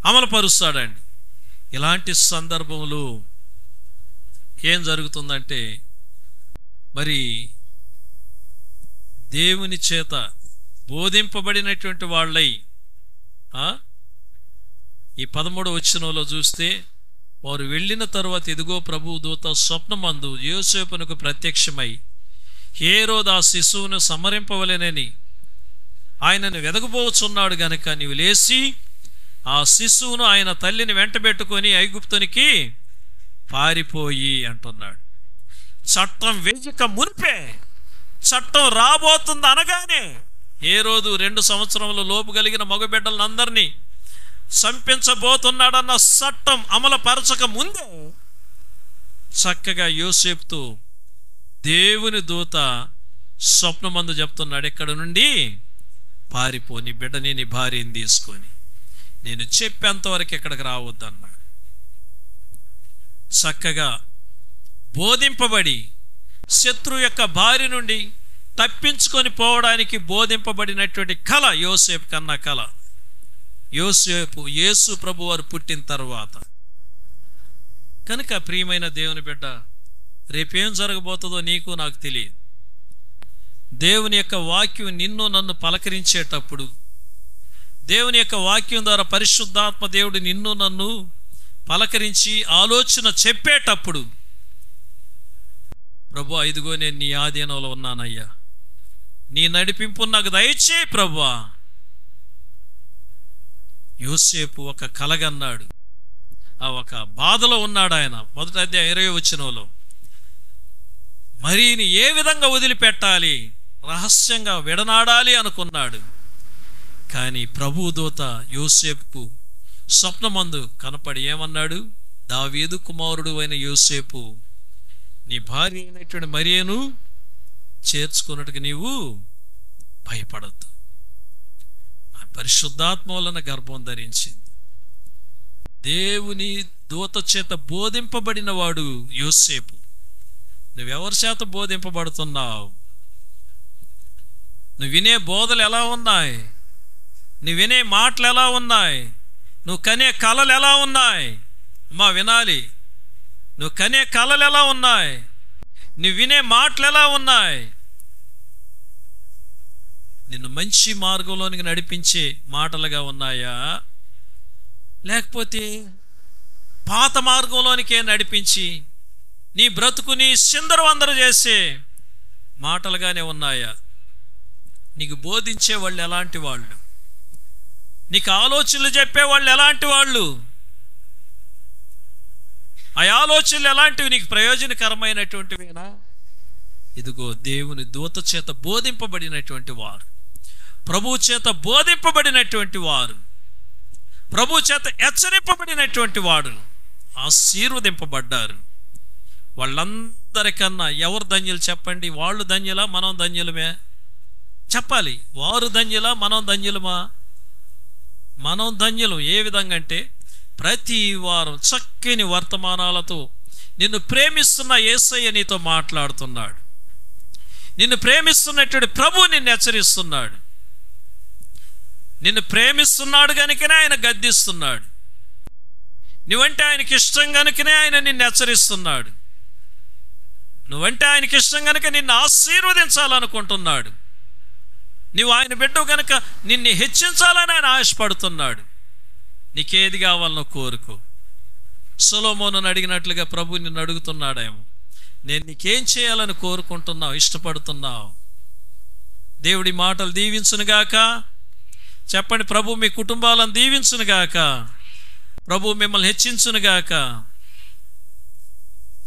అమలుపరుస్తాడండి. ఇలాంటి సందర్భంలో ఏం జరుగుతుందంటే మరి దేవుని చేత బోధింపబడినటువంటి వాళ్ళై ఈ 13వ వచనంలో చూస్తే వారు వెళ్ళిన తరువాత ఇదిగో ప్రభు దూత స్వప్నమందు యోసేపునకు ప్రత్యక్షమై హేరోదు ఆ శిశువును సంహరింపవలెనని ఆయనను వెదకబోచున్నాడు గనుక నీవు లేచి ఆ శిశువును ఆయన తల్లిని వెంటబెట్టుకొని ఐగుప్తునికి పారిపోయి అంటున్నాడు. చట్టం వేయక మునిపే, చట్టం రాబోతుంది అనగానే హేరోదు 2 సంవత్సరముల లోపు కలిగిన మగబిడ్డలందరినీ చంపించబోతున్నాడన్న చట్టం అమలుపరచక ముందే చక్కగా యోసేపుతో దేవుని దూత స్వప్నమందు చెప్తున్నాడు, ఇక్కడ నుండి పారిపో, నీ బిడ్డని నీ భార్యని తీసుకొని నేను చెప్పేంతవరకు ఇక్కడికి రావద్దన్నాడు. చక్కగా బోధింపబడి శత్రు యొక్క భార్య నుండి తప్పించుకొని పోవడానికి బోధింపబడినటువంటి కళ యోసేపు కన్నా కళ. యోసేపు యేసు ప్రభు వారు పుట్టిన తర్వాత. కనుక ప్రియమైన దేవుని బిడ్డ, రేపేం జరగబోతుందో నీకు నాకు తెలియదు. దేవుని యొక్క వాక్యం నిన్ను నన్ను పలకరించేటప్పుడు, దేవుని యొక్క వాక్యం ద్వారా పరిశుద్ధాత్మ దేవుడు నిన్ను నన్ను పలకరించి ఆలోచన చెప్పేటప్పుడు, ప్రభు ఇదిగో నేను నీ ఆధీనంలో ఉన్నానయ్యా, నీ నడిపింపు నాకు దయచేయి ప్రభువా. యోసేపు ఒక కలగన్నాడు, ఆ ఒక బాధలో ఉన్నాడు ఆయన. మొదటి అధ్యాయం 20వ వచనంలో మరీని ఏ విధంగా వదిలిపెట్టాలి, రహస్యంగా విడనాడాలి అనుకున్నాడు. కానీ ప్రభువు దూత యోసేపుకు స్వప్నమందు కనపడి ఏమన్నాడు, దావీదు కుమారుడు అయిన యోసేపు, నీ భార్య అయినటువంటి మరియను చేర్చుకున్నట్టుగా నీవు భయపడద్దు. ఆ పరిశుద్ధాత్మ వలన గర్భం ధరించింది. దేవుని దూత చేత బోధింపబడిన వాడు యోసేపు. నువ్వెవరి చేత బోధింపబడుతున్నావు? నువ్వు వినే బోధలు ఎలా ఉన్నాయి? నువ్వు వినే మాటలు ఎలా ఉన్నాయి? నువ్వు కనే కళలు ఎలా ఉన్నాయి? అమ్మా వినాలి. నువ్వు కనే కళలు ఎలా ఉన్నాయి? నువ్వు వినే మాటలు ఎలా ఉన్నాయి? నిన్ను మంచి మార్గంలోనికి నడిపించే మాటలుగా ఉన్నాయా, లేకపోతే పాత మార్గంలోనికే నడిపించి నీ బ్రతుకుని సిందరవందర చేసే మాటలుగానే ఉన్నాయా? నీకు బోధించే వాళ్ళు ఎలాంటి వాళ్ళు? నీకు ఆలోచనలు చెప్పేవాళ్ళు ఎలాంటి వాళ్ళు? ఆ ఆలోచనలు ఎలాంటివి? నీకు ప్రయోజనకరమైనటువంటివేనా? ఇదిగో దేవుని దూత చేత బోధింపబడినటువంటి వారు, ప్రభు చేత బోధింపబడినటువంటి వారు, ప్రభు చేత హెచ్చరింపబడినటువంటి వాడు ఆశీర్వదింపబడ్డారు. వాళ్ళందరికన్నా ఎవరు ధన్యులు చెప్పండి? వాళ్ళు ధన్యులా, మనం ధన్యులమే? చెప్పాలి. వారు ధన్యులా, మనం ధన్యులమా? మనం ధన్యులం. ఏ విధంగా అంటే ప్రతి వారం చక్కని వర్తమానాలతో నిన్ను ప్రేమిస్తున్న యేసయ్య నీతో మాట్లాడుతున్నాడు. నిన్ను ప్రేమిస్తున్నటువంటి ప్రభు నిన్ను హెచ్చరిస్తున్నాడు. నిన్ను ప్రేమిస్తున్నాడు కనుకనే ఆయన గద్దిస్తున్నాడు. నువ్వంటే ఆయనకి ఇష్టం కనుకనే ఆయన నిన్ను హెచ్చరిస్తున్నాడు. నువ్వంటే ఆయనకి ఇష్టం కనుక నిన్ను ఆశీర్వదించాలనుకుంటున్నాడు. నువ్వు ఆయన బిడ్డవు కనుక నిన్ను హెచ్చించాలని ఆయన ఆశపడుతున్నాడు. నీకేది కావాలనో కోరుకో. సొలొమోనును అడిగినట్లుగా ప్రభు నిన్ను అడుగుతున్నాడేమో, నేను నీకేం చేయాలని కోరుకుంటున్నావు, ఇష్టపడుతున్నావు? దేవుడి మాటలు దీవించునుగాక. చెప్పండి, ప్రభు మీ కుటుంబాలను దీవించునుగాక, ప్రభు మిమ్మల్ని హెచ్చించునుగాక.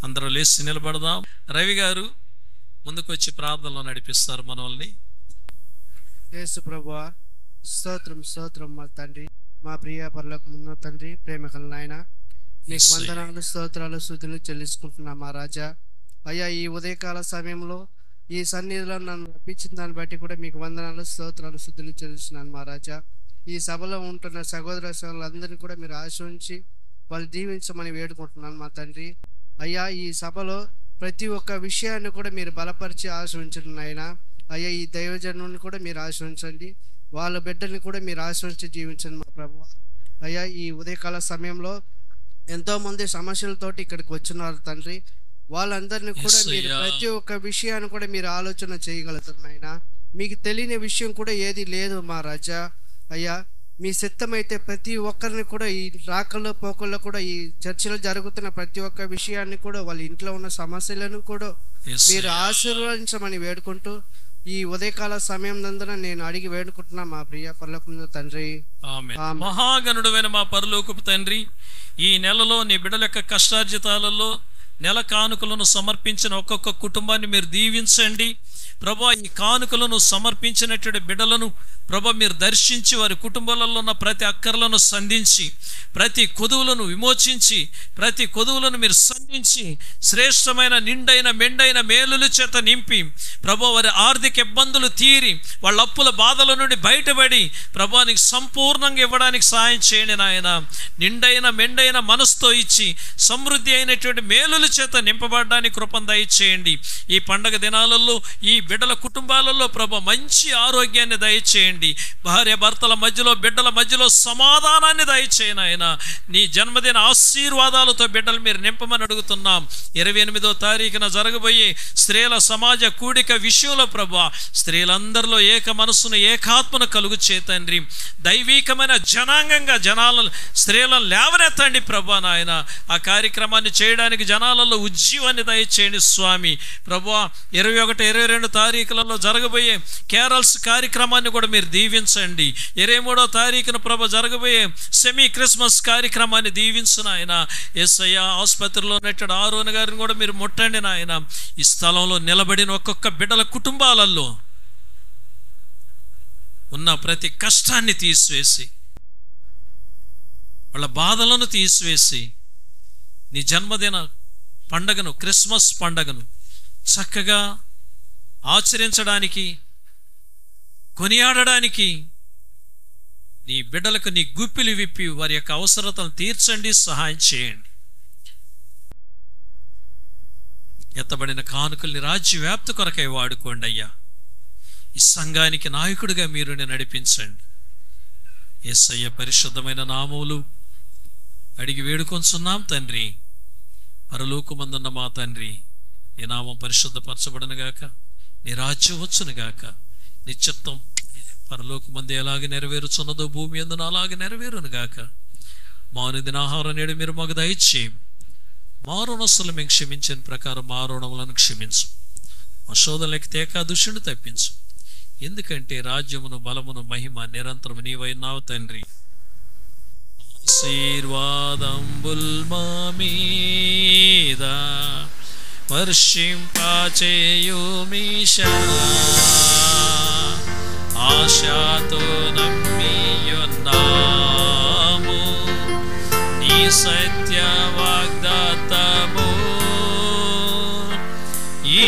అందరూ లేచి నిలబడదాం. రవి గారు ముందుకు వచ్చి ప్రార్థనలో నడిపిస్తారు మనల్ని. యేసు ప్రభువా, స్తోత్రం స్తోత్రం మా తండ్రి, మా ప్రియ పరలోకమున్న తండ్రి, ప్రేమకల నాయన, నీకు వందనాలు స్తోత్రాలు స్తుతులు చెల్లించుకుంటున్నా మా రాజా. అయ్యా, ఈ ఉదయకాల సమయంలో ఈ సన్నిధిలో నన్ను రప్పించిన దాన్ని బట్టి కూడా మీకు వందనాలు స్తోత్రాలు స్తుతులు చెల్లిస్తున్నాను మా రాజా. ఈ సభలో ఉంటున్న సహోదర సహోదరులందరినీ కూడా మీరు ఆశ్రయించి వాళ్ళు దీవించమని వేడుకుంటున్నాను మా తండ్రి. అయ్యా, ఈ సభలో ప్రతి ఒక్క విషయాన్ని కూడా మీరు బలపరిచి ఆశ్రయించండి నాయన. అయ్యా, ఈ దైవజనుని కూడా మీరు ఆశ్రయించండి, వాళ్ళ బిడ్డల్ని కూడా మీరు ఆశ్రయించి జీవించండి మా ప్రభువా. అయ్యా, ఈ ఉదయకాల సమయంలో ఎంతోమంది సమస్యలతోటి ఇక్కడికి వచ్చినారు తండ్రి. వాళ్ళందరినీ కూడా మీరు ప్రతి ఒక్క విషయాన్ని కూడా మీరు ఆలోచన చేయగలుగుతారు నాయన. మీకు తెలియని విషయం కూడా ఏది లేదు మా రాజా. అయ్యా, మీ సిద్ధమైతే ప్రతి ఒక్కరిని కూడా ఈ రాకల్లో పోకల్లో కూడా ఈ చర్చలో జరుగుతున్న ప్రతి ఒక్క విషయాన్ని కూడా వాళ్ళ ఇంట్లో ఉన్న సమస్యలను కూడా మీరు ఆశీర్వదించమని వేడుకుంటూ ఈ ఉదయకాల సమయం నందున నేను అడిగి వేడుకుంటున్నా మా ప్రియ పరలోకపు తండ్రి. మహాగణుడైన మా పరలోకపు తండ్రి, ఈ నెలలో నీ బిడ్డల యొక్క కష్టార్జితాలలో నెల కానుకలను సమర్పించిన ఒక్కొక్క కుటుంబాన్ని మీరు దీవించండి. ప్రభా ఈ కానుకలను సమర్పించినటువంటి బిడ్డలను ప్రభా మీరు దర్శించి వారి కుటుంబాలలో ఉన్న ప్రతి అక్కర్లను సంధించి ప్రతి కొదువులను విమోచించి ప్రతి కొదువులను మీరు సంధించి శ్రేష్టమైన నిండైన మెండైన మేలుల చేత నింపి ప్రభా వారి ఆర్థిక ఇబ్బందులు తీరి వాళ్ళ అప్పుల బాధల నుండి బయటపడి ప్రభా నీకు సంపూర్ణంగా ఇవ్వడానికి సహాయం చేయండి నాయన. నిండైన మెండైన మనసుతో ఇచ్చి సమృద్ధి అయినటువంటి మేలుల చేత నింపబడడానికి కృపను దయచేయండి. ఈ పండగ దినాలలో ఈ బిడ్డల కుటుంబాలలో ప్రభా మంచి ఆరోగ్యాన్ని దయచేయండి. భార్య భర్తల మధ్యలో బిడ్డల మధ్యలో సమాధానాన్ని దయచేయను ఆయన. నీ జన్మదిన ఆశీర్వాదాలతో బిడ్డలు మీరు నింపమని అడుగుతున్నాం. 28వ తారీఖున జరగబోయే స్త్రీల సమాజ కూడిక విషయంలో ప్రభా స్త్రీలందరిలో ఏక మనసును ఏకాత్మను కలుగు చేతండి. దైవీకమైన జనాంగంగా స్త్రీలను లేవనెత్తండి ప్రభా నాయన. ఆ కార్యక్రమాన్ని చేయడానికి జనాలలో ఉజ్జీవాన్ని దయచేయండి స్వామి. ప్రభా 21, 22 తారీఖులలో జరగబోయే కేరల్స్ కార్యక్రమాన్ని కూడా మీరు దీవించండి. 23వ తారీఖున ప్రభా జరగబోయే సెమీ క్రిస్మస్ కార్యక్రమాన్ని దీవించు నాయన. యేసయ్య ఆసుపత్రిలో ఉన్నట్టు ఆరోన్ గారిని కూడా మీరు ముట్టండి నాయన. ఈ స్థలంలో నిలబడిన ఒక్కొక్క బిడ్డల కుటుంబాలలో ఉన్న ప్రతి కష్టాన్ని తీసివేసి వాళ్ళ బాధలను తీసివేసి నీ జన్మదిన పండగను క్రిస్మస్ పండగను చక్కగా ఆచరించడానికి కొనియాడడానికి నీ బిడ్డలకు నీ గుప్పిలు విప్పి వారి యొక్క అవసరతను తీర్చండి, సహాయం చేయండి. ఎత్తబడిన కానుకల్ని రాజ్యవ్యాప్తి కొరకై వాడుకోండి అయ్యా. ఈ సంఘానికి నాయకుడిగా మీరు నడిపించండి. యేసయ్య పరిశుద్ధమైన నామములు అడిగి వేడుకొంచున్నాం తండ్రి. పరలోకమందున్న మా తండ్రి, నీ నామం పరిశుద్ధపరచబడనుగాక, నీ రాజ్యం వచ్చునుగాక, నీ చిత్తం పరలోకమందు ఎలాగ నెరవేరుచున్నదో భూమి అందున అలాగే నెరవేరునుగాక. మా అనుదిన ఆహారం నేడు మీరు మాకు దయచేయం. మా రుణస్తులు మేము క్షమించిన ప్రకారం మా రుణములను క్షమించు. మా శోధనలకి తేక దుష్టుని తప్పించు. ఎందుకంటే రాజ్యమును బలమును మహిమ నిరంతరం నీవైనావు తండ్రి. ఆశీర్వాదంబుల్ మా మీద వర్షింపచేయుమీశా, ఆశతో నమ్మియున్నాము నీ సత్య వాగ్దాతము. ఈ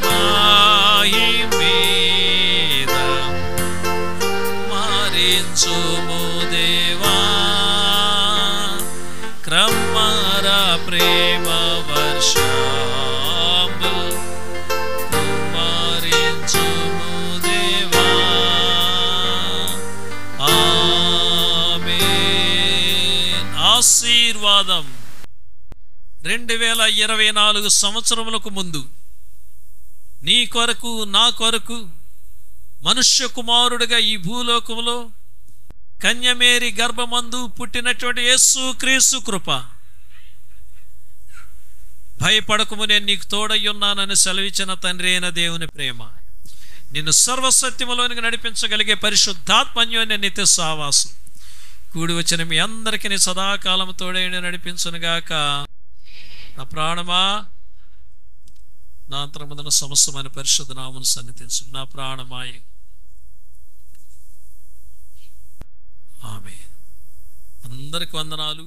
మాహి మీద మారించుము దేవా, క్రమర ప్రేమ వర్షంబు కుమారించుము దేవా. ఆమేన్. ఆశీర్వాదం 2024 సంవత్సరములకు ముందు నీ కొరకు నా కొరకు మనుష్య కుమారుడిగా ఈ భూలోకంలో కన్యమేరి గర్భమందు పుట్టినటువంటి యేసు క్రీస్తు కృప, భయపడకము నేను నీకు తోడయ్యున్నానని సెలవిచ్చిన తండ్రి అయిన దేవుని ప్రేమ, నిన్ను సర్వసత్యములోనికి నడిపించగలిగే పరిశుద్ధాత్మన్యోన్య నిత్య సహవాసం కూడి వచ్చిన మీ అందరికీ నీ సదాకాలం తోడైన నడిపించునుగాక. నా ప్రాణమా నా అంతరమున సమస్తమైన పరిశుద్ధ నామమును సన్నిధించు. నా ప్రాణమాయ ఆమేన్. అందరికి వందనాలు.